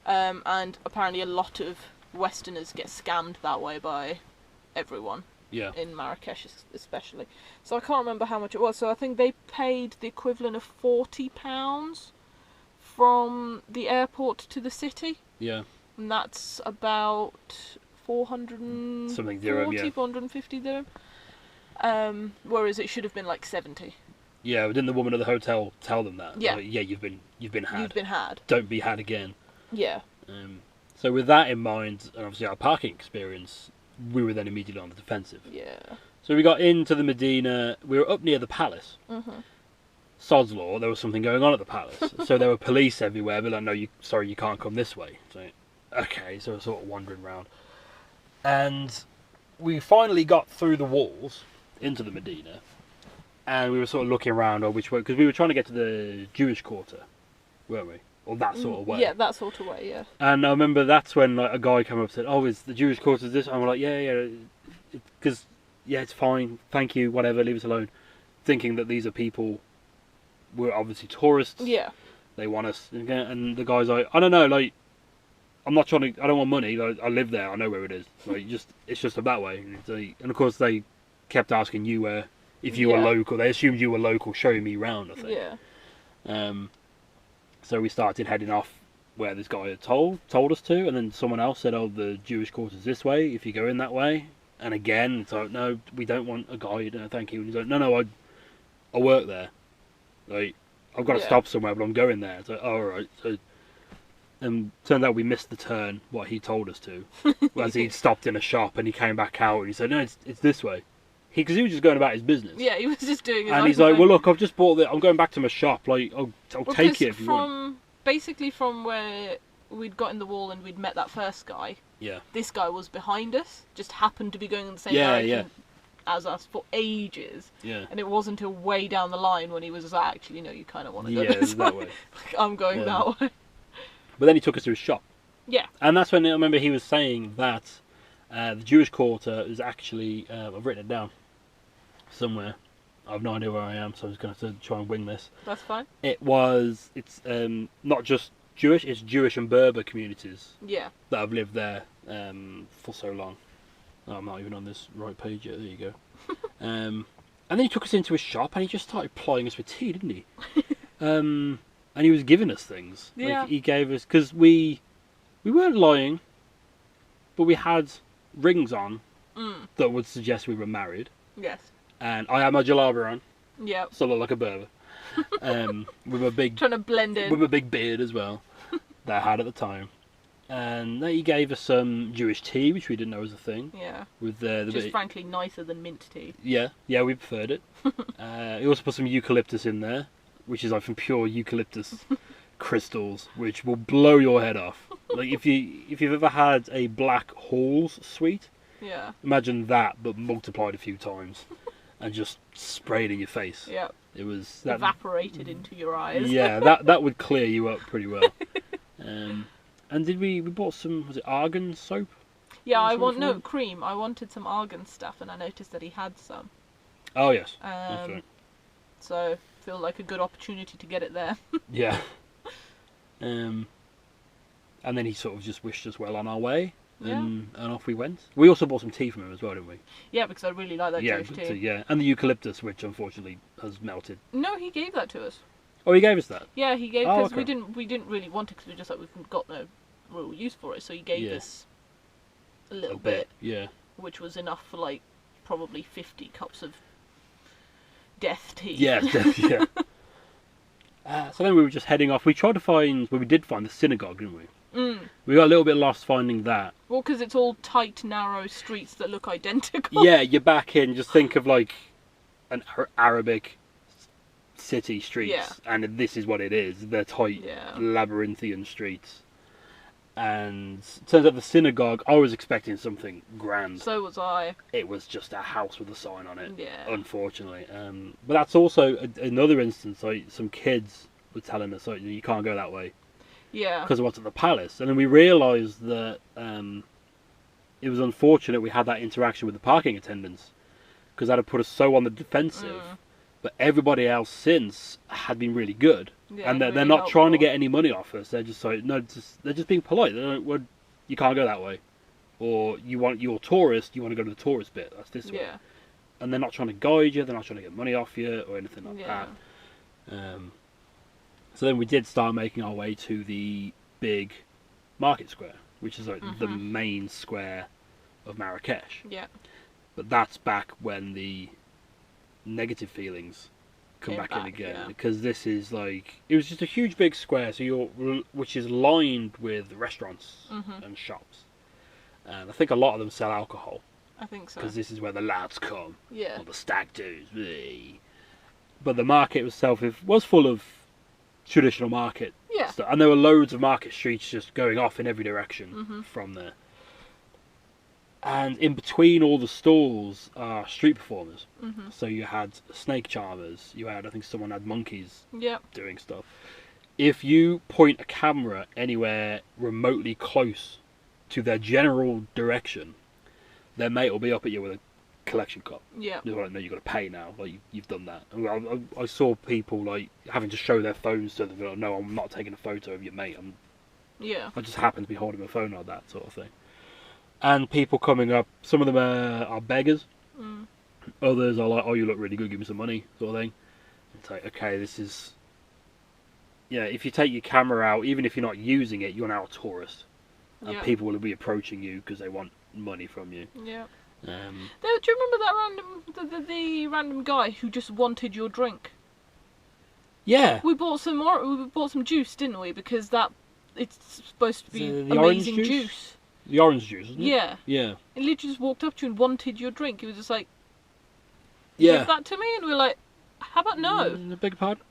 And apparently a lot of Westerners get scammed that way by everyone. Yeah. In Marrakesh especially. So I can't remember how much it was. So I think they paid the equivalent of £40 from the airport to the city. Yeah. And that's about 440, Something dirham, yeah. 450 dirham. Whereas it should have been like 70. Yeah, but didn't the woman at the hotel tell them that? Yeah. Like, yeah, you've been had. You've been had. Don't be had again. Yeah. So with that in mind, and obviously our parking experience, we were then immediately on the defensive. Yeah. So we got into the Medina. We were up near the palace. Mhm. Sod's law, there was something going on at the palace. So there were police everywhere, but like, no, you can't come this way. So, okay, so we're sort of wandering around. And we finally got through the walls into the Medina. And we were sort of looking around on which way, because we were trying to get to the Jewish quarter, weren't we? Or that sort of way. Yeah, that sort of way, yeah. And I remember that's when like a guy came up and said, "Oh, is the Jewish quarter this?" And we're like, "Yeah, because it's fine, thank you, whatever, leave us alone." Thinking that these are people, we're obviously tourists. Yeah. They want us, and the guy's like, "I don't know, like, I'm not trying to. I don't want money. Like, I live there. I know where it is. Like, it's just up that way." And of course, they kept asking you where. If you were local, they assumed you were local, showing me round, I think. Yeah. So we started heading off where this guy had told us to, and then someone else said, "Oh, the Jewish quarter's this way. If you go in that way." And again, it's like, "No, we don't want a guide. No, thank you." And he's like, "No, I work there. Like, I've got to stop somewhere, but I'm going there." It's like, "Oh, all right." So, turned out we missed the turn. What he told us to, as he'd stopped in a shop, and he came back out, and he said, "No, it's this way." Because he was just going about his business. Yeah, he was just doing his And own he's like, thing. "Well, look, I've just bought it. I'm going back to my shop. Like, I'll take it if you want." From basically from where we'd got in the wall and we'd met that first guy. Yeah. This guy was behind us, just happened to be going in the same Yeah, direction as us for ages. Yeah. And it wasn't until way down the line when he was like, actually, no, you kind of want to go Yeah, this that way. way. Like, I'm going that way. But then he took us to his shop. Yeah. And that's when I remember he was saying that the Jewish quarter is actually, I've written it down somewhere. I have no idea where I am, so I'm just going to have to try and wing this. That's fine. It's not just Jewish, it's Jewish and Berber communities Yeah. that have lived there for so long. Oh, I'm not even on this right page yet, there you go. And then he took us into his shop and he just started plying us with tea, didn't he? And he was giving us things. Yeah. Like, he gave us, because we weren't lying, but we had rings on that would suggest we were married. Yes. And I had my jalaba on, Yeah. so I look like a Berber. With a big Trying to blend in. with a big beard as well that I had at the time. And then he gave us some Jewish tea, which we didn't know was a thing. Yeah. With the Just bit, frankly nicer than mint tea. yeah, we preferred it. He also put some eucalyptus in there, which is like from pure eucalyptus crystals, which will blow your head off. Like if you've ever had a Black Halls sweet, Yeah. imagine that but multiplied a few times and just sprayed in your face. Yeah. It was that. Evaporated into your eyes. Yeah, that would clear you up pretty well. And did we bought some, was it argan soap? Yeah, What's I wrong want for no him? cream. I wanted some argan stuff, and I noticed that he had some. Oh yes. Okay. So feel like a good opportunity to get it there. Yeah. And then he sort of just wished us well on our way, and off we went. We also bought some tea from him as well, didn't we? Yeah, because I really like that Yeah, Jewish tea. yeah, and the eucalyptus, which unfortunately has melted. No, he gave that to us. Oh, he gave us that. Yeah, he gave Oh, because okay. we didn't really want it because we were just like we've got no real use for it. So he gave Yeah. us a little bit, Yeah. which was enough for like probably 50 cups of death tea. Yeah. Yeah. So then we were just heading off. We tried to find, well, we did find the synagogue, didn't we? We got a little bit lost finding that. Well, because it's all tight, narrow streets that look identical. Yeah, you're back in. Just think of like an Arabic city streets, Yeah. and this is what it is. They're tight, Yeah. labyrinthian streets. And turns out the synagogue, I was expecting something grand. So was I. It was just a house with a sign on it, Yeah. unfortunately. But that's also another instance. Like some kids were telling us, like, you can't go that way Yeah. because of what's at the palace. And then we realised that it was unfortunate we had that interaction with the parking attendants because that had put us so on the defensive. But everybody else since had been really good, Yeah, and they're really not trying to helpful. get any money off us. They're just like, no, they're just being polite. They're like, well, you can't go that way, or you're a tourist, you want to go to the tourist bit. That's this way. Yeah. And they're not trying to guide you. They're not trying to get money off you or anything like Yeah. that. So then we did start making our way to the big market square, which is like the main square of Marrakesh. Yeah. But that's back when the negative feelings come Came back in back, again, yeah. because this is like, it was just a huge big square, which is lined with restaurants and shops, and I think a lot of them sell alcohol I think so. because this is where the lads come, Yeah. or the stag do's. But the market itself was full of traditional market Yeah. stuff, and there were loads of market streets just going off in every direction from there. And in between all the stalls are street performers. So you had snake charmers, you had, I think someone had monkeys Yeah. doing stuff. If you point a camera anywhere remotely close to their general direction, their mate will be up at you with a collection cup. Yeah. They're like, no, you've got to pay now. Like, you've done that. And I saw people like having to show their phones to them. They're like, no, I'm not taking a photo of your mate. Yeah. I just happen to be holding my phone like that sort of thing. And people coming up, some of them are beggars. Others are like, oh, you look really good, give me some money, sort of thing. It's like, okay, this is... Yeah, if you take your camera out, even if you're not using it, you're now a tourist. And Yeah. people will be approaching you because they want money from you. Yeah. Um, Do you remember that the random guy who just wanted your drink? yeah. We bought some more. We bought some juice, didn't we? Because it's supposed to be The orange amazing juice? juice. The orange juice, isn't it? Yeah. Yeah. He literally just walked up to you and wanted your drink. He was just like, Yeah. give that to me, and we were like, How about no? I beg your pardon?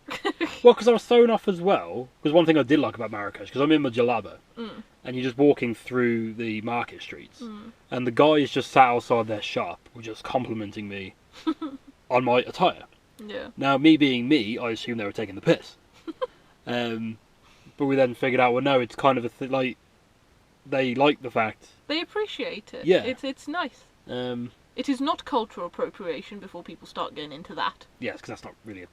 Well, because I was thrown off as well. Because one thing I did like about Marrakesh, because I'm in my jalaba, and you're just walking through the market streets, and the guys just sat outside their shop, were just complimenting me on my attire. Yeah. Now, me being me, I assumed they were taking the piss. But we then figured out, well, no, it's kind of a thing, like, they like the fact. They appreciate it. Yeah. It's nice. It is not cultural appropriation before people start getting into that. Yes, because that's not really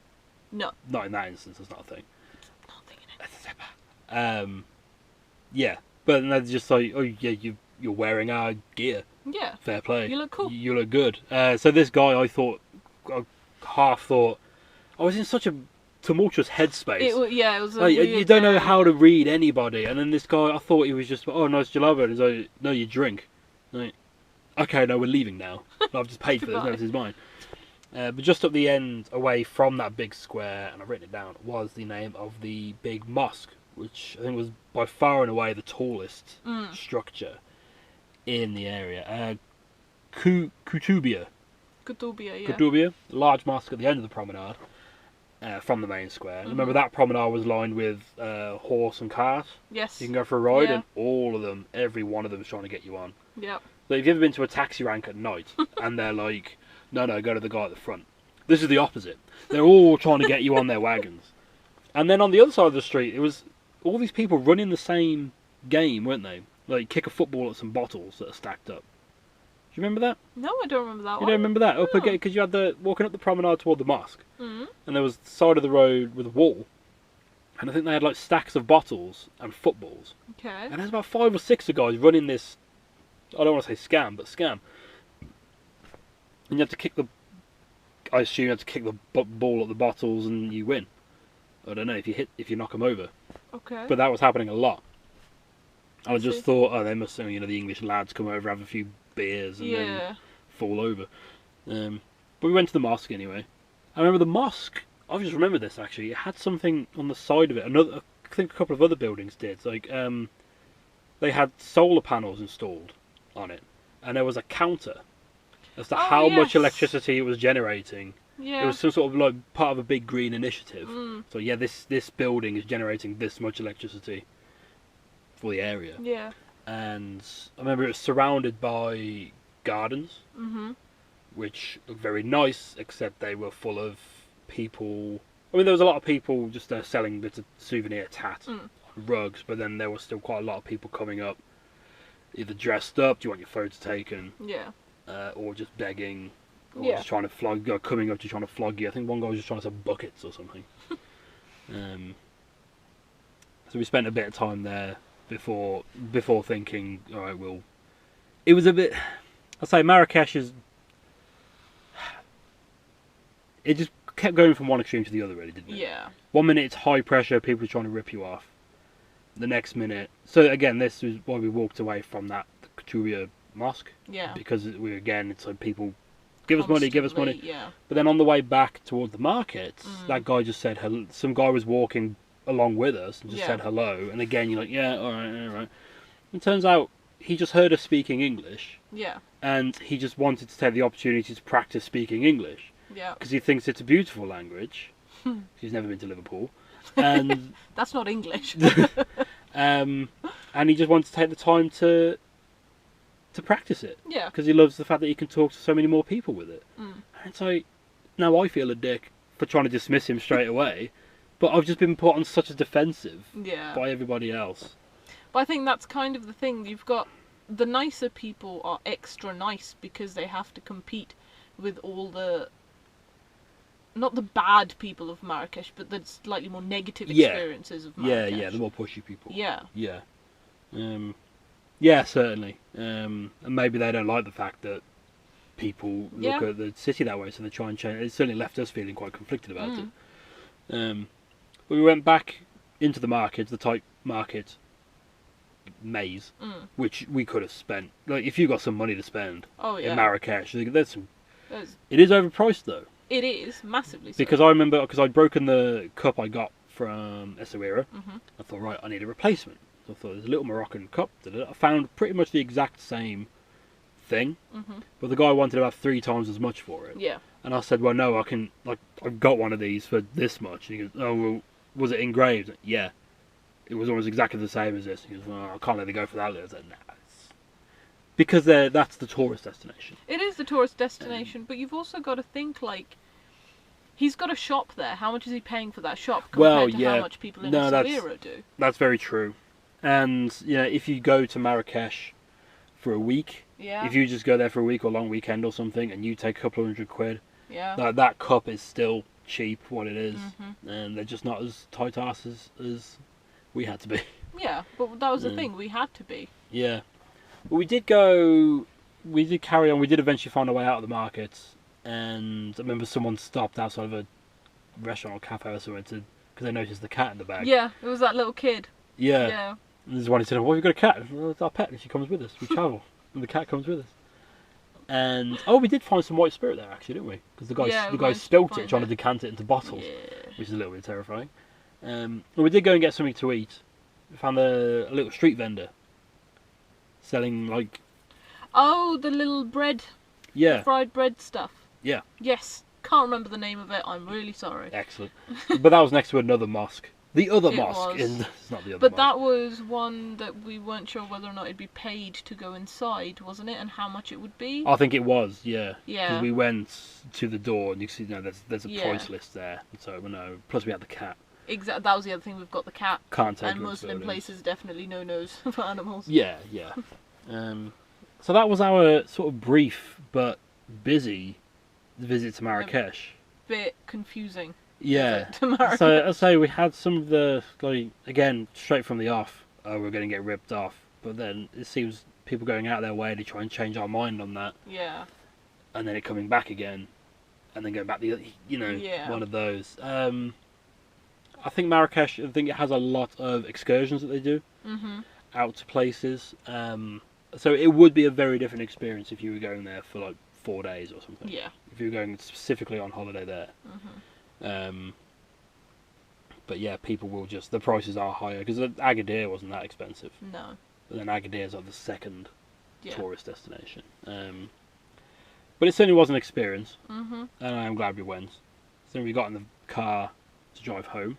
No. not in that instance, it's not a thing. Nothing in it. Yeah, but then they're just like, oh yeah, you're wearing our gear. Yeah. Fair play. You look cool. You look good. So this guy, I half thought, I was in such a tumultuous headspace. It was a like, weird, you don't know how to read anybody, and then this guy, I thought he was just, oh, nice jalaba, and he's like, no, you drink. Like, okay, no, we're leaving now. I've just paid for this, no, this is mine. But just up the end, away from that big square, and I've written it down, was the name of the big mosque, which I think was by far and away the tallest structure in the area. Kutubia. Kutubia, yeah. Kutubia, large mosque at the end of the promenade, from the main square. And remember, that promenade was lined with horse and cart. Yes. You can go for a ride, Yeah. and all of them, every one of them is trying to get you on. Yep. So if you've ever been to a taxi rank at night, and they're like, no, go to the guy at the front. This is the opposite. They're all trying to get you on their wagons. And then on the other side of the street, it was all these people running the same game, weren't they? Like, kick a football at some bottles that are stacked up. Do you remember that? No, I don't remember that You one. don't remember that? No. Up again, because you had the walking up the promenade toward the mosque, Mm. and there was the side of the road with a wall, and I think they had like stacks of bottles and footballs, Okay. and there's about 5 or 6 of guys running this. I don't want to say scam, but scam. And you have to kick the. I assume you have to kick the ball at the bottles, and you win. I don't know if you knock them over, Okay. but that was happening a lot. I just see. thought, oh, they must, the English lads come over, have a few beers, and then Yeah. fall over. But we went to the mosque anyway. I remember the mosque. I've just remembered this actually. It had something on the side of it. I think a couple of other buildings did. Like, they had solar panels installed on it, and there was a counter as to how much yes. electricity it was generating. Yeah. It was some sort of like part of a big green initiative. Mm. So yeah, this building is generating this much electricity for the area. Yeah. And I remember it was surrounded by gardens, Mhm. which looked very nice, except they were full of people. I mean, there was a lot of people just selling bits of souvenir tat, rugs, but then there was still quite a lot of people coming up, either dressed up, do you want your photo taken, Yeah. or just begging, or Yeah. just trying to flog, coming up to trying to flog you. I think one guy was just trying to sell buckets or something. So we spent a bit of time there before thinking, all right, well, it was a bit. I'd say Marrakesh is. It just kept going from one extreme to the other, really, didn't it? Yeah. 1 minute it's high pressure, people are trying to rip you off. The next minute, so again, this is why we walked away from that Kutubia mosque. Yeah. Because it's like people give us money. Constantly, Yeah. But then on the way back towards the market, that guy just said hello. Some guy was walking along with us and just Yeah. said hello. And again, you're like, yeah, all right. And it turns out he just heard us speaking English, Yeah. and he just wanted to take the opportunity to practice speaking English Yeah. because he thinks it's a beautiful language. He's never been to Liverpool, and That's not English. and he just wants to take the time to practice it. Yeah. Because he loves the fact that he can talk to so many more people with it. And it's like, now I feel a dick for trying to dismiss him straight away, but I've just been put on such a defensive Yeah. by everybody else. But I think that's kind of the thing. You've got the nicer people are extra nice because they have to compete with all the, not the bad people of Marrakesh, but the slightly more negative Yeah. experiences of Marrakesh. Yeah, the more pushy people. Yeah. Yeah. Yeah, certainly. And maybe they don't like the fact that people look Yeah. at the city that way, so they try and change. It certainly left us feeling quite conflicted about it. But we went back into the market, the tight market maze, which we could have spent. Like, if you got some money to spend Oh yeah. in Marrakesh, there's some. There's- It is overpriced though, It is massively so. because I remember I'd broken the cup I got from Essaouira. I thought, right, I need a replacement. So I thought there's a little Moroccan cup. I found pretty much the exact same thing, but the guy wanted about 3 times as much for it. Yeah. And I said, well, no, I've got one of these for this much. And he goes, oh, well, was it engraved? Yeah. It was almost exactly the same as this. He goes, well, I can't let it go for that. I said, nah. Because that's the tourist destination. It is the tourist destination, but you've also got to think, like, he's got a shop there. How much is he paying for that shop compared to how much people in Essaouira do? That's very true. And, if you go to Marrakesh for a week, if you just go there for a week or long weekend or something, and you take a couple of £100, that cup is still cheap, what it is. And they're just not as tight asses as we had to be. Yeah, but that was the thing, we had to be. Yeah. But we did carry on, we did eventually find our way out of the markets, and I remember someone stopped outside of a restaurant or cafe or something because they noticed the cat in the bag. Yeah, it was that little kid. Yeah. And there's one who said, well, we've got a cat. Well, it's our pet, and she comes with us. We travel, and the cat comes with us. And, we did find some white spirit there, actually, didn't we? Because the guy spilt it, trying to decant it into bottles, which is a little bit terrifying. Well, we did go and get something to eat. We found a little street vendor selling, like... Oh, the little bread. Yeah. The fried bread stuff. Yeah. Yes. Can't remember the name of it. I'm really sorry. Excellent. But that was next to another mosque. The other mosque. It's not the other But mosque. that was one that we weren't sure whether or not it'd be paid to go inside, wasn't it? And how much it would be? I think it was, yeah. Yeah. Because we went to the door and you see, there's a price list there. So, plus we had the cat. Exactly. That was the other thing. We've got the cat. Can't take and Muslim places definitely no-nos for animals. Yeah. So that was our sort of brief but busy visit to Marrakesh. A bit confusing. Yeah. To Marrakesh. So I say we had some of the, like, again, straight from the off, we're going to get ripped off. But then it seems people going out their way to try and change our mind on that. Yeah. And then it coming back again, and then going back one of those. I think Marrakesh, it has a lot of excursions that they do out to places. So it would be a very different experience if you were going there for like 4 days or something. Yeah. If you were going specifically on holiday there. But yeah, people will the prices are higher because Agadir wasn't that expensive. No. But then Agadir is like the second tourist destination. But it certainly was an experience. And I am glad we went. So we got in the car to drive home.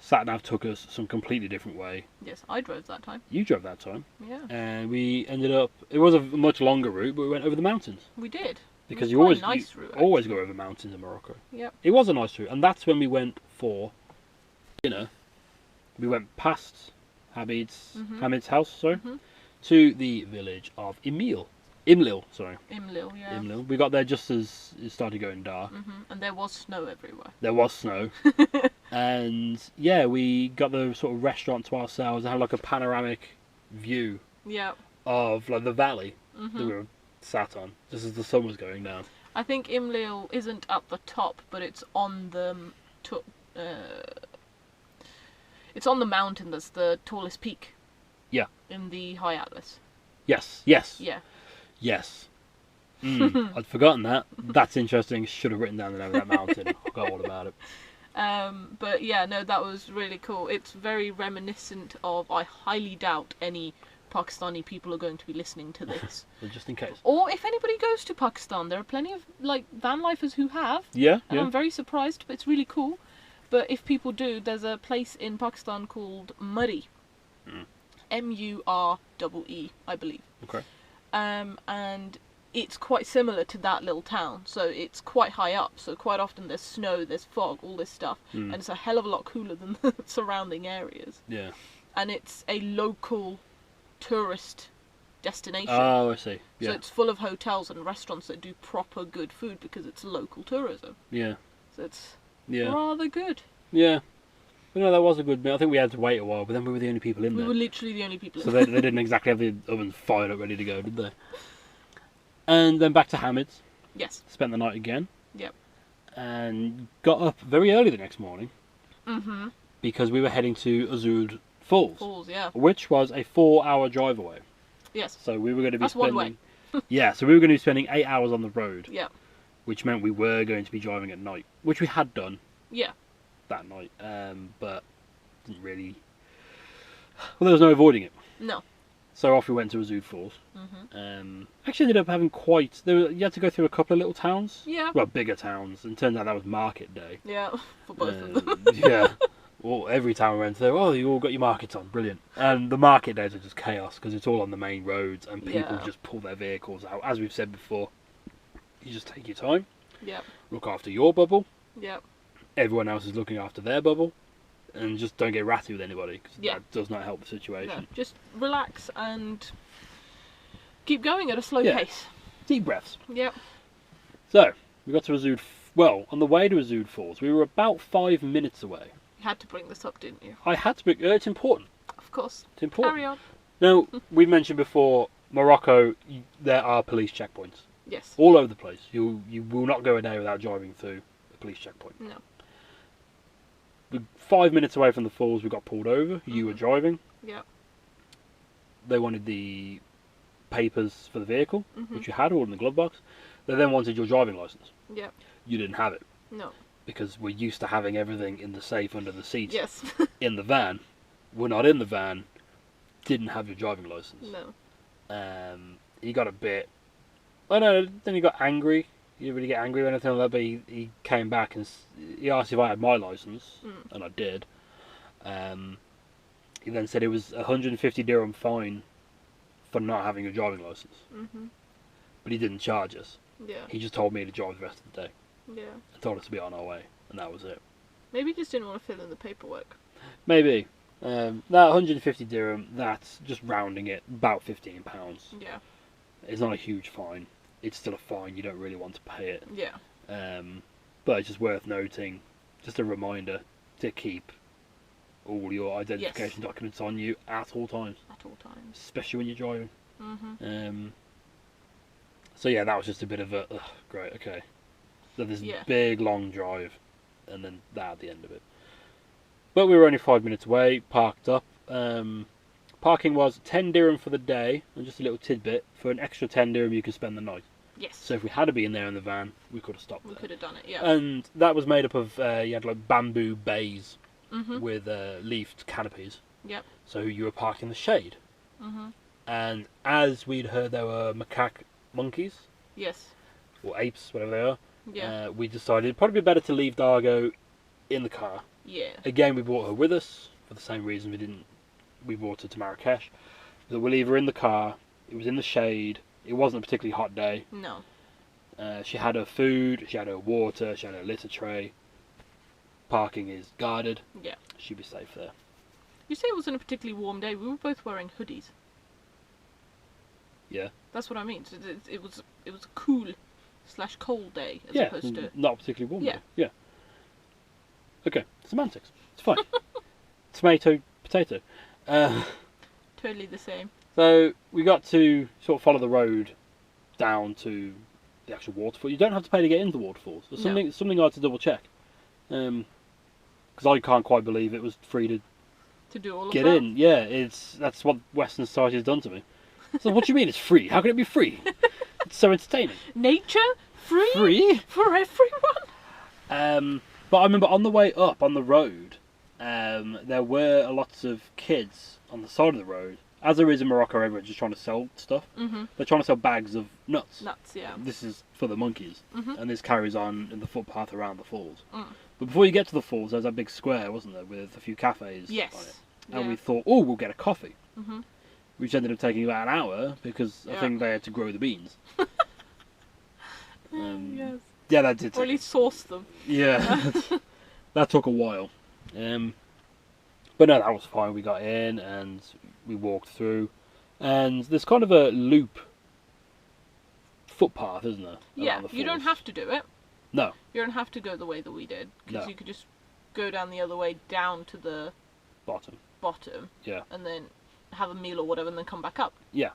Sat nav took us some completely different way. Yes, I drove that time. You drove that time. Yeah. And we ended up... It was a much longer route, but we went over the mountains. We did. Because you always go over mountains in Morocco. Yep. It was a nice route. And that's when we went for dinner. We went past Hamid's house, to the village of Imlil, sorry. Imlil, yeah. Imlil. We got there just as it started going dark. And there was snow everywhere. There was snow. And yeah, we got the sort of restaurant to ourselves. It had like a panoramic view of like the valley that we were sat on, just as the sun was going down. I think Imlil isn't at the top, but it's on the mountain that's the tallest peak. Yeah. In the High Atlas. Yes. Yeah. Yes. I'd forgotten that. That's interesting. Should have written down the name of that mountain. I forgot all about it. But yeah, no, that was really cool. It's very reminiscent of, I highly doubt any Pakistani people are going to be listening to this. Well, just in case. Or if anybody goes to Pakistan, there are plenty of like van lifers who have. Yeah. And I'm very surprised, but it's really cool. But if people do, there's a place in Pakistan called Murree. Muree, I believe. Okay. And it's quite similar to that little town. So it's quite high up. So quite often there's snow, there's fog, all this stuff. And it's a hell of a lot cooler than the surrounding areas. Yeah. And it's a local tourist destination. Oh, I see. Yeah. So it's full of hotels and restaurants that do proper good food because it's local tourism. Yeah. So it's rather good. Yeah. But no, that was a good bit. I think we had to wait a while, but then we were the only people in there. We were literally the only people in there. there. So they didn't exactly have the ovens fired up ready to go, did they? And then back to Hamid's. Yes. Spent the night again. Yep. And got up very early the next morning. Because we were heading to Ouzoud Falls. Which was a 4-hour drive away. Yes. So we were going to be spending... one way. Yeah, so we were going to be spending 8 hours on the road. Yeah. Which meant we were going to be driving at night. Which we had done. Yeah. That night. But didn't really... Well, there was no avoiding it. No. So off we went to Ouzoud Falls. Actually ended up having you had to go through a couple of little towns. Yeah. Well, bigger towns. And turned out that was market day. Yeah, for both of them. Yeah. Well, every town we went through, oh, you all got your markets on. Brilliant. And the market days are just chaos because it's all on the main roads and people just pull their vehicles out. As we've said before, you just take your time. Yep. Look after your bubble. Yep. Everyone else is looking after their bubble. And just don't get ratty with anybody because that does not help the situation. No, just relax and keep going at a slow pace. Deep breaths. Yep. So, we got to Ouzoud. Well, on the way to Ouzoud Falls, we were about 5 minutes away. You had to bring this up, didn't you? I had to bring... it's important. Of course. It's important. Carry on. Now, we mentioned before, Morocco, there are police checkpoints. Yes. All over the place. You will not go a day without driving through a police checkpoint. No. 5 minutes away from the falls, we got pulled over. You were driving. Yeah. They wanted the papers for the vehicle, which you had all in the glove box. They then wanted your driving license. Yeah. You didn't have it. No. Because we're used to having everything in the safe under the seat. Yes. In the van. We're not in the van. Didn't have your driving license. No. He got a bit... I know, then he got angry. He didn't really get angry or anything like that, but he came back and he asked if I had my licence, and I did. He then said it was 150 dirham fine for not having a driving licence. But he didn't charge us. Yeah. He just told me to drive the rest of the day. Yeah. And told us to be on our way, and that was it. Maybe he just didn't want to fill in the paperwork. Maybe. That 150 dirham, that's just rounding it, about £15. Yeah. It's not a huge fine. It's still a fine, you don't really want to pay it. Yeah. But it's just worth noting, just a reminder to keep all your identification documents on you at all times. At all times. Especially when you're driving. So yeah, that was just a bit of a, great, okay. So this big long drive, and then that at the end of it. But we were only 5 minutes away, parked up. Parking was 10 dirham for the day, and just a little tidbit, for an extra 10 dirham you can spend the night. Yes. So if we had to be in there in the van, we could have stopped We there. could have done it, yeah. And that was made up of, you had like bamboo bays with leafed canopies. Yep. So you were parked in the shade. And as we'd heard there were monkeys, Yes. or apes, whatever they are, Yeah. we decided it'd probably be better to leave Dargo in the car. Yeah. Again, we brought her with us, for the same reason we brought her to Marrakesh. That we'll leave her in the car, it was in the shade, it wasn't a particularly hot day. No. She had her food, she had her water, she had her litter tray. Parking is guarded. Yeah. She'd be safe there. You say it wasn't a particularly warm day. We were both wearing hoodies. Yeah. That's what I mean. So it was a cool / cold day as opposed to not particularly warm. Yeah. Day. Yeah. Okay, semantics. It's fine. Tomato, potato. totally the same. So we got to sort of follow the road down to the actual waterfall. You don't have to pay to get into the waterfalls. There's something I had to double check. Because I can't quite believe it was free to do all of get that. in. Yeah, that's what Western society has done to me. So what do you mean it's free? How can it be free? It's so entertaining. Nature free? Free? For everyone? But I remember on the way up on the road, there were lots of kids on the side of the road. As there is in Morocco, everyone's just trying to sell stuff. They're trying to sell bags of nuts. Nuts, yeah. This is for the monkeys. And this carries on in the footpath around the falls. But before you get to the falls, there's that big square, wasn't there, with a few cafes on it. And we thought, oh, we'll get a coffee. Which ended up taking about an hour, because I think they had to grow the beans. Yes. Yeah, that did. Or at least source them. Yeah, that took a while. But no, that was fine. We got in and we walked through, and there's kind of a loop footpath, isn't there? Yeah, you don't have to do it. No. You don't have to go the way that we did, because No. you could just go down the other way down to the Bottom. Yeah. And then have a meal or whatever, and then come back up. Yeah.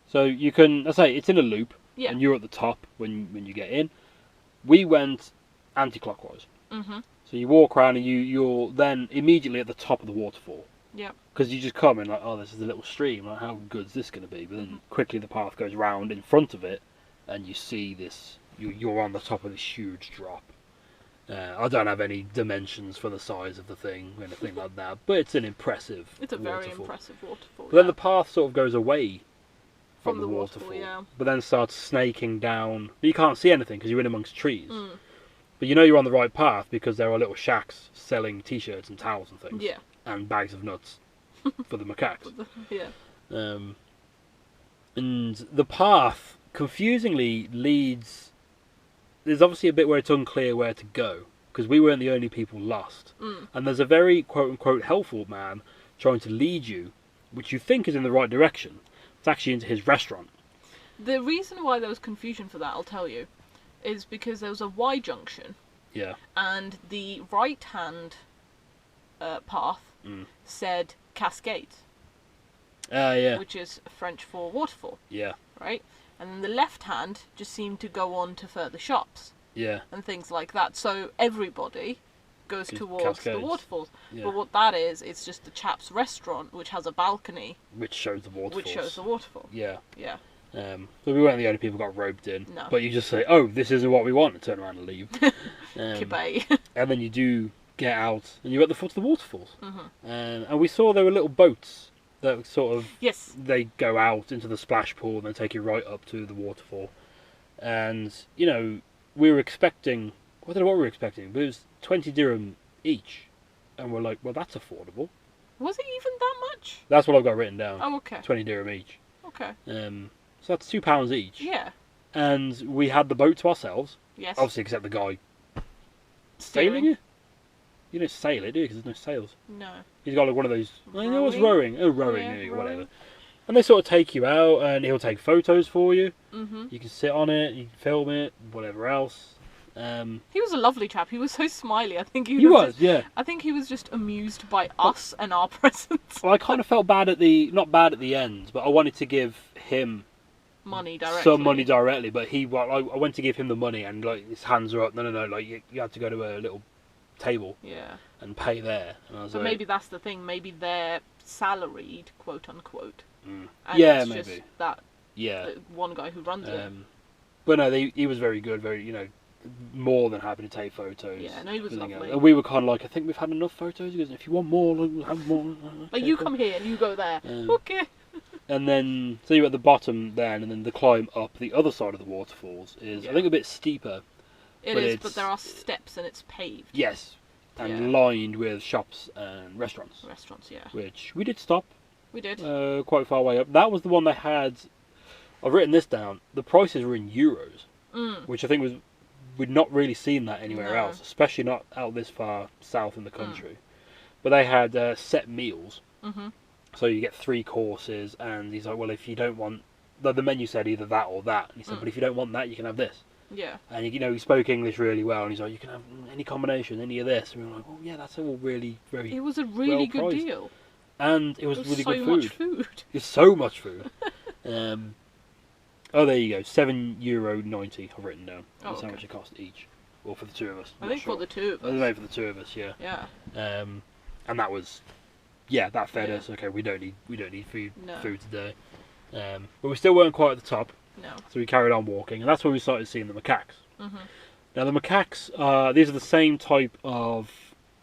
So you can, I say, it's in a loop, Yeah. and you're at the top when you get in. We went anti-clockwise. So you walk around and you're then immediately at the top of the waterfall. Yeah. Because you just come and like, oh, this is a little stream. Like, how good's this going to be? But then quickly the path goes round in front of it, and you see this. You're on the top of this huge drop, I don't have any dimensions for the size of the thing or anything like that, but it's an impressive It's a waterfall. very impressive waterfall. But then the path sort of goes away from the waterfall, yeah. but then starts snaking down. You can't see anything because you're in amongst trees. Mm. But you know you're on the right path because there are little shacks selling t-shirts and towels and things. Yeah. And bags of nuts for the macaques. Yeah. And the path, confusingly, leads... There's obviously a bit where it's unclear where to go, because we weren't the only people lost. And there's a very quote-unquote helpful man trying to lead you, which you think is in the right direction. It's actually into his restaurant. The reason why there was confusion for that, I'll tell you, is because there was a Y junction. Yeah. And the right-hand path said Cascade. Yeah. Which is French for waterfall. Yeah. Right? And then the left hand just seemed to go on to further shops. Yeah. And things like that. So everybody goes towards Cascades. the waterfalls. Yeah. But what that is, it's just the chap's restaurant, which has a balcony. Which shows the waterfalls. Which shows the waterfall. Yeah. Yeah. So we weren't the only people who got roped in. No. But you just say, oh, this isn't what we want, and turn around and leave. Kibay. And then you do get out, and you're at the foot of the waterfalls. And we saw there were little boats that sort of... Yes. They go out into the splash pool and then take you right up to the waterfall. And, you know, we were expecting... I don't know what we were expecting, but it was 20 dirham each. And we're like, well, that's affordable. Was it even that much? That's what I've got written down. Oh, okay. 20 dirham each. Okay. So that's £2 each. Yeah. And we had the boat to ourselves. Yes. Obviously, except the guy Steering. sailing it. You don't sail it, do you? Because there's no sails. No. He's got like one of those... I know it's Rowing? rowing. Oh, rowing, Yeah, maybe, rowing. whatever. And they sort of take you out, and he'll take photos for you. Mm-hmm. You can sit on it, you can film it, whatever else. He was a lovely chap. He was so smiley. I think He was, just, yeah. I think he was just amused by us and our presence. Well, I kind of felt bad at the... Not bad at the end, but I wanted to give him... Money directly. Some money directly, but I went to give him the money, and like his hands are up. No, like you had to go to a little table Yeah. and pay there. And I was But like, maybe that's the thing. Maybe they're salaried, quote unquote. And yeah, it's maybe. Just that Yeah. the one guy who runs it. But no, he was very good. Very, you know, more than happy to take photos. Yeah, no, he was everything lovely. else. And we were kind of like, I think we've had enough photos. He goes, if you want more, like, have more. Like, you come here and you go there. Okay. And then, so you're at the bottom then, and then the climb up the other side of the waterfalls is, I think, a bit steeper. It is, but there are steps and it's paved. Yes, and lined with shops and restaurants. Restaurants, yeah. Which we did stop. We did. Quite far away up. That was the one they had. I've written this down. The prices were in euros, which I think was we'd not really seen that anywhere else, especially not out this far south in the country. But they had set meals. So you get 3 courses, and he's like, well, if you don't want... The menu said either that or that. And he said, but if you don't want that, you can have this. Yeah. And, you know, he spoke English really well, and he's like, you can have any combination, any of this. And we were like, oh, yeah, that's all really, very It was a really good well-priced. deal. And it was really so good much food. food. It's so much food. Oh, there you go. €7.90 I've written down. That's how much it cost each. Or for the two of us. I think for the two of us. I think for the two of us, yeah. Yeah. And that was... Yeah, that fed us. Okay, we don't need food today. But we still weren't quite at the top. No. So we carried on walking, and that's when we started seeing the macaques. Now the macaques, these are the same type of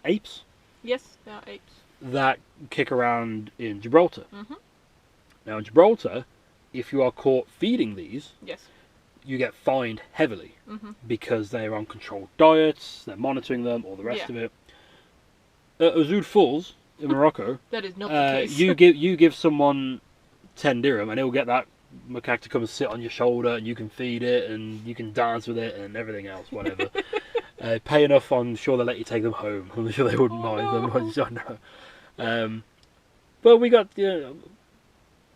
apes. Yes, they are apes. That kick around in Gibraltar. Now in Gibraltar, if you are caught feeding these, you get fined heavily because they're on controlled diets, they're monitoring them, all the rest of it. At Ouzoud Falls in Morocco, that is not the case. you give someone 10 dirham and he'll get that macaque to come and sit on your shoulder, and you can feed it and you can dance with it and everything else, whatever. Pay enough, I'm sure they'll let you take them home. I'm sure they wouldn't mind them. I know. But we got,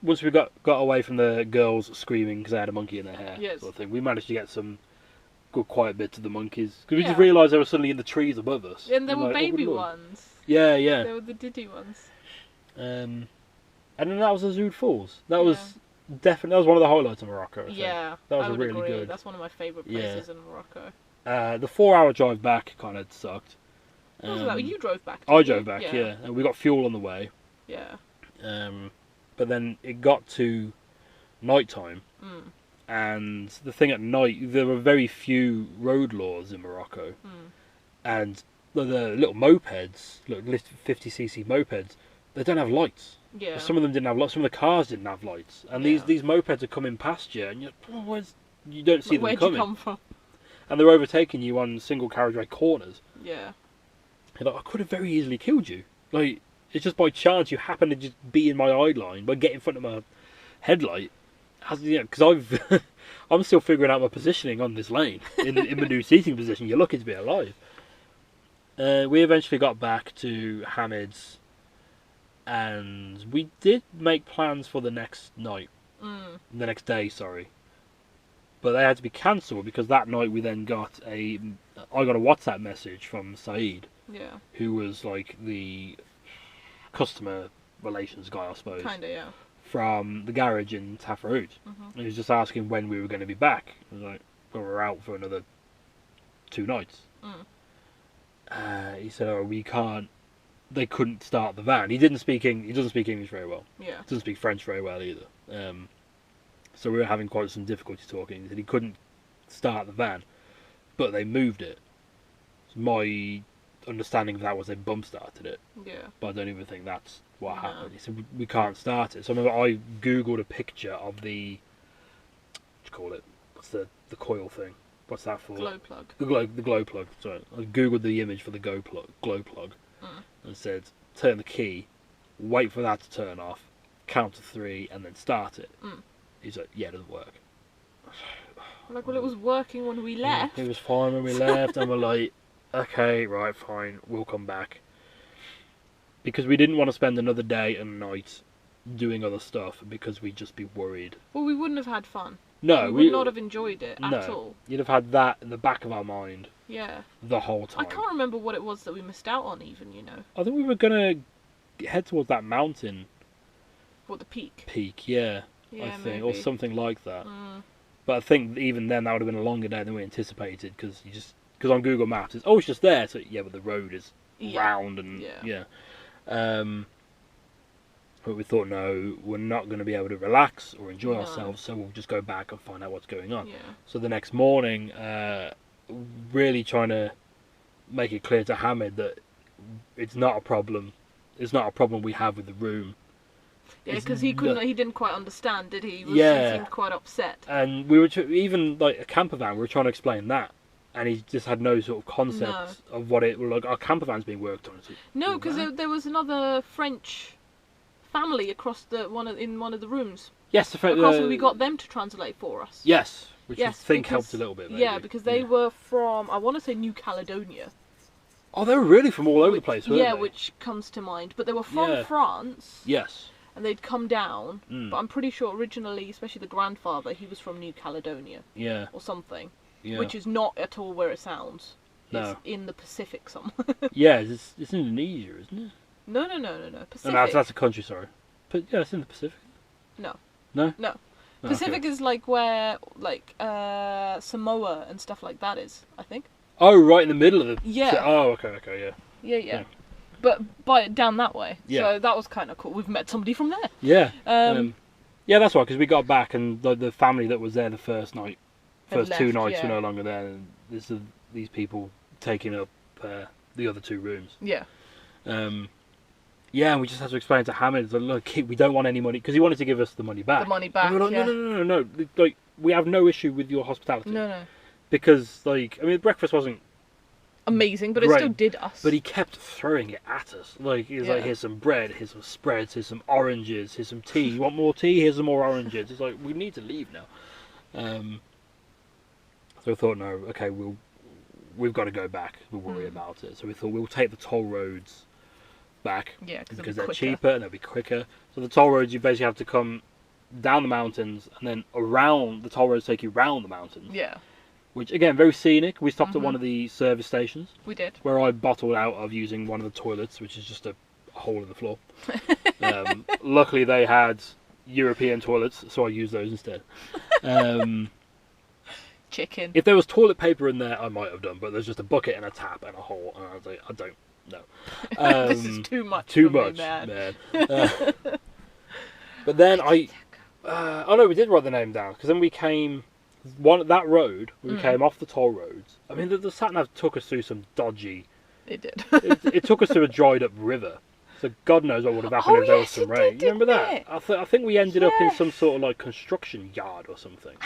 once we got away from the girls screaming because they had a monkey in their hair, sort of thing, we managed to get some good quiet bits of the monkeys, because we just realised they were suddenly in the trees above us. And there were like, baby ones. Yeah. They were the diddy ones. And then that was Ouzoud Falls. That was definitely, that was one of the highlights of Morocco, I think. Yeah, that was I would really agree. good. That's one of my favourite places in Morocco. The 4-hour drive back kind of sucked. What was that? You drove back? I drove back, yeah. And we got fuel on the way. Yeah. But then it got to night time. And the thing at night, there were very few road laws in Morocco. and the little mopeds, look, 50cc mopeds, they don't have lights. Yeah. Some of them didn't have lights. Some of the cars didn't have lights, and Yeah. these mopeds are coming past you, and you don't see them Where'd coming. you come from? And they're overtaking you on single carriageway corners. Yeah. You're like, I could have very easily killed you. Like, it's just by chance you happen to just be in my eye line, but get in front of my headlight. Because I'm still figuring out my positioning on this lane in my new seating position. You're lucky to be alive. We eventually got back to Hamid's, and we did make plans for the next night. The next day, sorry. But they had to be cancelled because that night we then got I got a WhatsApp message from Saeed, Yeah. who was like the customer relations guy, I suppose, Kinda, yeah. from the garage in Tafraoute. He was just asking when we were going to be back. I was like, well, we're out for another 2 nights. He said, oh, we can't. They couldn't start the van. He doesn't speak English very well. Yeah. Doesn't speak French very well either. So we were having quite some difficulty talking. He said he couldn't start the van, but they moved it. So my understanding of that was they bump started it. Yeah. But I don't even think that's what No. happened. He said we can't start it. So I remember I googled a picture of the, what do you call it? What's the coil thing? What's that for? Glow plug. The glow plug. Sorry, I googled the image for the glow plug, and said turn the key, wait for that to turn off, count to 3, and then start it. He's like, yeah, it doesn't work. Like, well, it was working when we left. It was fine when we left, and we're like, okay, right, fine, we'll come back. Because we didn't want to spend another day and night doing other stuff because we'd just be worried. Well, we wouldn't have had fun. No, we would not have enjoyed it at all. You'd have had that in the back of our mind Yeah. the whole time. I can't remember what it was that we missed out on, even, you know. I think we were going to head towards that mountain. What, the peak? Peak, yeah. Yeah, I think, maybe. or something like that. But I think even then that would have been a longer day than we anticipated because on Google Maps it's just there. So yeah, but the road is round and yeah. But we thought no, we're not going to be able to relax or enjoy ourselves, so we'll just go back and find out what's going on. Yeah. So the next morning, really trying to make it clear to Hamid that it's not a problem. It's not a problem we have with the room. Yeah, because he didn't quite understand, did he? He seemed quite upset. And we were even like a camper van. We were trying to explain that, and he just had no sort of concept of what it like. Our camper van's being worked on. Like, no, because there was another French family across in one of the rooms. Yes, and we got them to translate for us. Yes, which I think helped a little bit. Maybe. Yeah, because they were from, I want to say, New Caledonia. Oh, they were really from all over the place, weren't they? Yeah, which comes to mind. But they were from France. Yes. And they'd come down, but I'm pretty sure originally, especially the grandfather, he was from New Caledonia. Yeah. Or something. Yeah. Which is not at all where it sounds. No. It's in the Pacific somewhere. Yeah, it's Indonesia, isn't it? No. Pacific. No, that's a country, sorry. But yeah, it's in the Pacific. No. No? No. Oh, Pacific is like where, Samoa and stuff like that is, I think. Oh, right in the middle of the... Yeah. Oh, okay, yeah. Yeah. But down that way. Yeah. So that was kind of cool. We've met somebody from there. Yeah. Yeah, that's right, because we got back and the family that was there the first 2 nights were no longer there. And these people taking up the other 2 rooms. Yeah. Yeah, and we just had to explain to Hamid, look, we don't want any money, because he wanted to give us the money back. The money back, and we were like, no. Like, we have no issue with your hospitality. No. Because, like, I mean, the breakfast wasn't amazing, but great, it still did us. But he kept throwing it at us. Like, he was like, here's some bread, here's some spreads, here's some oranges, here's some tea. You want more tea? Here's some more oranges. It's like, we need to leave now. So I thought, no, okay, we've got to go back. We'll worry about it. So we thought we'll take the toll roads back, because they're cheaper and they'll be quicker. So the toll roads, you basically have to come down the mountains and then around. The toll roads take you round the mountains. Yeah. Which again, very scenic. We stopped at one of the service stations. We did. Where I bottled out of using one of the toilets, which is just a hole in the floor. Luckily, they had European toilets, so I used those instead. Chicken. If there was toilet paper in there, I might have done, but there's just a bucket and a tap and a hole, and I was like, I don't. No. This is too much. Too much, man. But then we did write the name down, because then we came that road, we came off the toll roads. I mean, the sat-nav took us through some dodgy... It did. it took us to a dried up river. So God knows what would have happened if there was some rain. Did, you remember that? it? I think we ended up in some sort of like construction yard or something.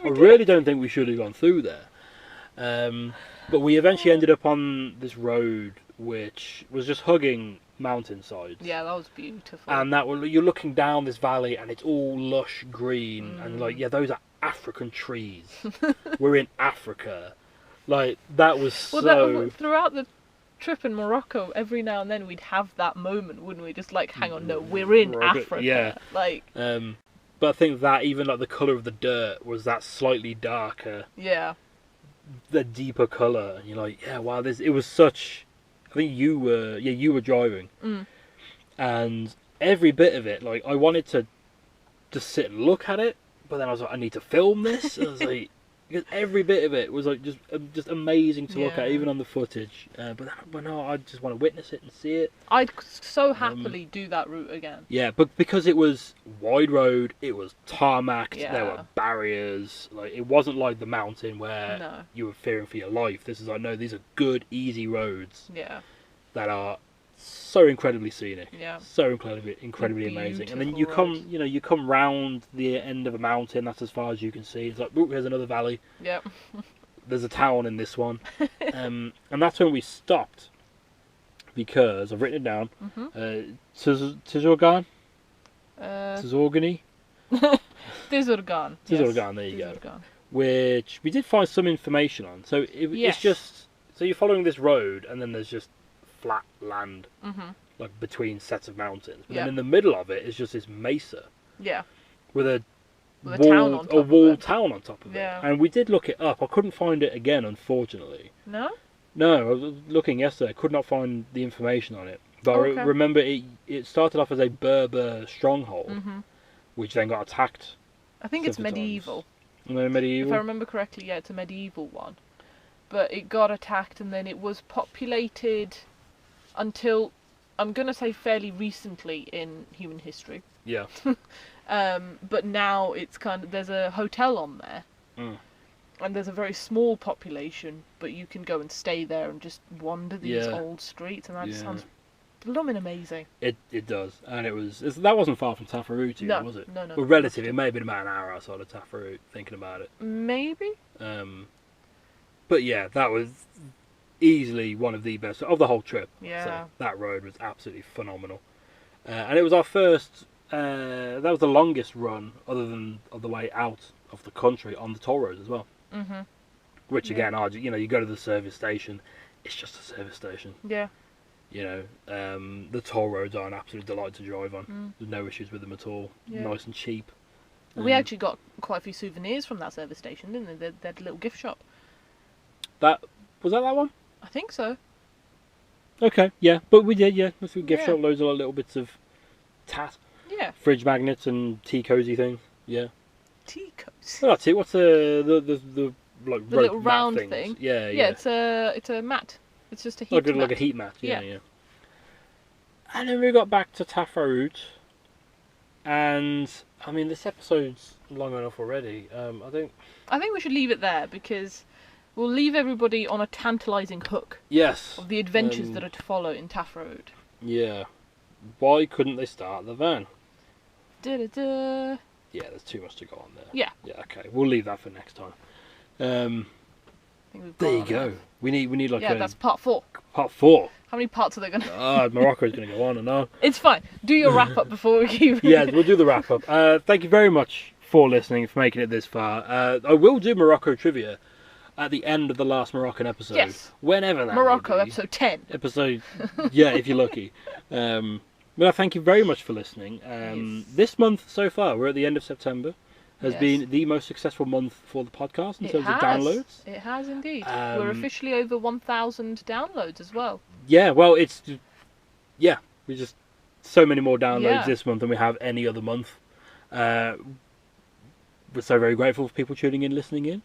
I really don't think we should have gone through there. But we eventually ended up on this road which was just hugging mountainsides. Yeah, that was beautiful. And you're looking down this valley and it's all lush green and like, yeah, those are African trees. We're in Africa. Like, that was throughout the trip in Morocco, every now and then we'd have that moment, wouldn't we? Just like, hang on, no, we're in Africa. Yeah. Like, but I think that even like the colour of the dirt was that slightly darker. Yeah. The deeper colour. And you're like, yeah, wow, it was such... I think you were driving. And every bit of it, like, I wanted to just sit and look at it, but then I was like, I need to film this. And I was like... Because every bit of it was like just amazing to look at, even on the footage. But no, I just want to witness it and see it. I'd so happily do that route again. Yeah, but because it was wide road, it was tarmacked. There were barriers. Like, it wasn't like the mountain where you were fearing for your life. This is like, no, these are good, easy roads. Yeah. That are so incredibly scenic. Yeah. So incredibly amazing. And then you come round the end of a mountain. That's as far as you can see. It's like, oh, here's another valley. Yep. There's a town in this one. And that's when we stopped, because I've written it down. Tizorgan? Tizorgani? Tizorgan. Tizorgan, there you go. Which we did find some information on. So it's just... So you're following this road, and then there's just flat land, like between sets of mountains. But then in the middle of it is just this mesa. Yeah. With a walled town on top of it. And we did look it up. I couldn't find it again, unfortunately. No? No, I was looking yesterday. I could not find the information on it. But I remember it started off as a Berber stronghold, which then got attacked. I think it's medieval. Medieval? If I remember correctly, yeah, it's a medieval one. But it got attacked, and then it was populated until, I'm going to say fairly recently in human history. Yeah. But now it's there's a hotel on there. And there's a very small population, but you can go and stay there and just wander these old streets, and that just sounds blooming amazing. It does. And that wasn't far from Tafraoute, was it? No. Well, relatively, it may have been about an hour outside of Tafraoute, thinking about it. Maybe. But yeah, that was easily one of the best of the whole trip. Yeah. So that road was absolutely phenomenal. And it was our first, that was the longest run, other than on the way out of the country, on the toll roads as well. Which again, you go to the service station, it's just a service station. Yeah. The toll roads are an absolute delight to drive on. There's no issues with them at all. Yeah. Nice and cheap. We actually got quite a few souvenirs from that service station, didn't they? They had a little gift shop. Was that one? I think so. Okay, yeah, but we did, yeah. Let's gift shop, loads of little bits of tat. Yeah. Fridge magnets and tea cozy things. Yeah. Tea cozy. Oh, that's it. What's the like the little round things? thing? Yeah. It's a mat. It's just a heat mat. Like a heat mat. Yeah. And then we got back to Tafraoute, and I mean, this episode's long enough already. I think we should leave it there, because we'll leave everybody on a tantalising hook. Yes. Of the adventures that are to follow in Tafraoute. Yeah. Why couldn't they start the van? Da-da-da. Yeah, there's too much to go on there. Yeah. Yeah, okay. We'll leave that for next time. There you go. We need like that's part 4. Part 4. How many parts are they going to... Morocco's going to go on and on. It's fine. Do your wrap-up before we keep... Yeah, we'll do the wrap-up. Thank you very much for listening, for making it this far. I will do Morocco trivia at the end of the last Moroccan episode. Yes. Whenever that Morocco, may be. episode 10. Yeah, if you're lucky. But thank you very much for listening. Yes. This month so far, we're at the end of September, has been the most successful month for the podcast in terms of downloads. It has indeed. We're officially over 1,000 downloads as well. Yeah, well, we just so many more downloads this month than we have any other month. We're so very grateful for people tuning in, listening in.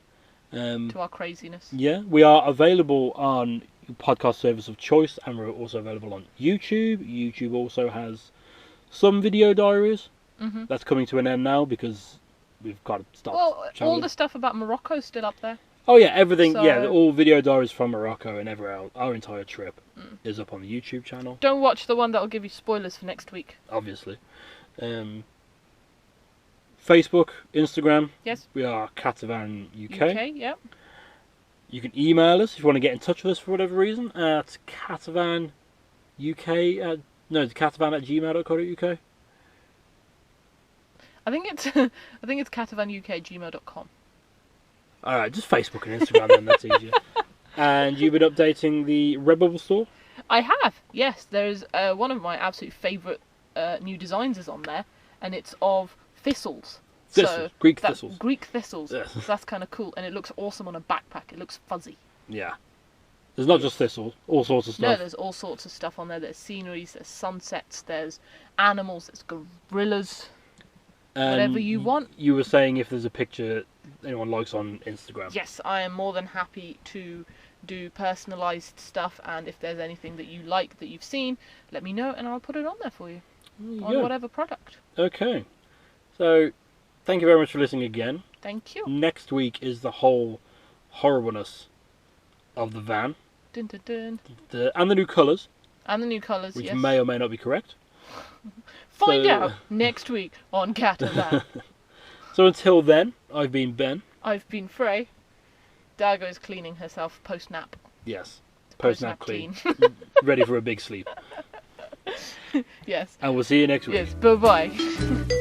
To our craziness. Yeah, we are available on podcast service of choice, and we're also available on YouTube. YouTube also has some video diaries. That's coming to an end now, because we've got to stop. Well, shall all we? the stuff about Morocco's still up there. Oh yeah, everything. Yeah, So- all video diaries from Morocco and everywhere else. Our entire trip is up on the YouTube channel, Don't watch the one that'll give you spoilers for next week. obviously. Facebook, Instagram. Yes. We are Catavan UK. Okay, yep. You can email us if you want to get in touch with us for whatever reason at CatavanUK. Catavan@gmail.co.uk. I think it's CatavanUK@gmail.com. All right, just Facebook and Instagram then. That's easier. And you've been updating the Redbubble store. I have, yes. There's one of my absolute favourite new designs is on there, and it's of thistles. Thistles, Greek that's thistles. Greek thistles. Yes. So that's kind of cool, and it looks awesome on a backpack. It looks fuzzy. Yeah. There's not just thistles, all sorts of No, stuff. there's all sorts of stuff on there. There's sceneries, there's sunsets, there's animals, there's gorillas, whatever you want. You were saying if there's a picture anyone likes on Instagram. Yes, I am more than happy to do personalised stuff, and if there's anything that you like that you've seen, let me know and I'll put it on there for you. On Yeah. whatever product. Okay. So, thank you very much for listening again. Thank you. Next week is the whole horribleness of the van. Dun, dun, dun. And the new colours, And the new colours, which yes. may or may not be correct. Find so- out next week on Catavan. So until then, I've been Ben. I've been Frey. Dargo is cleaning herself post-nap. Yes. Post-nap clean. Ready for a big sleep. Yes. And we'll see you next week. Yes, bye-bye.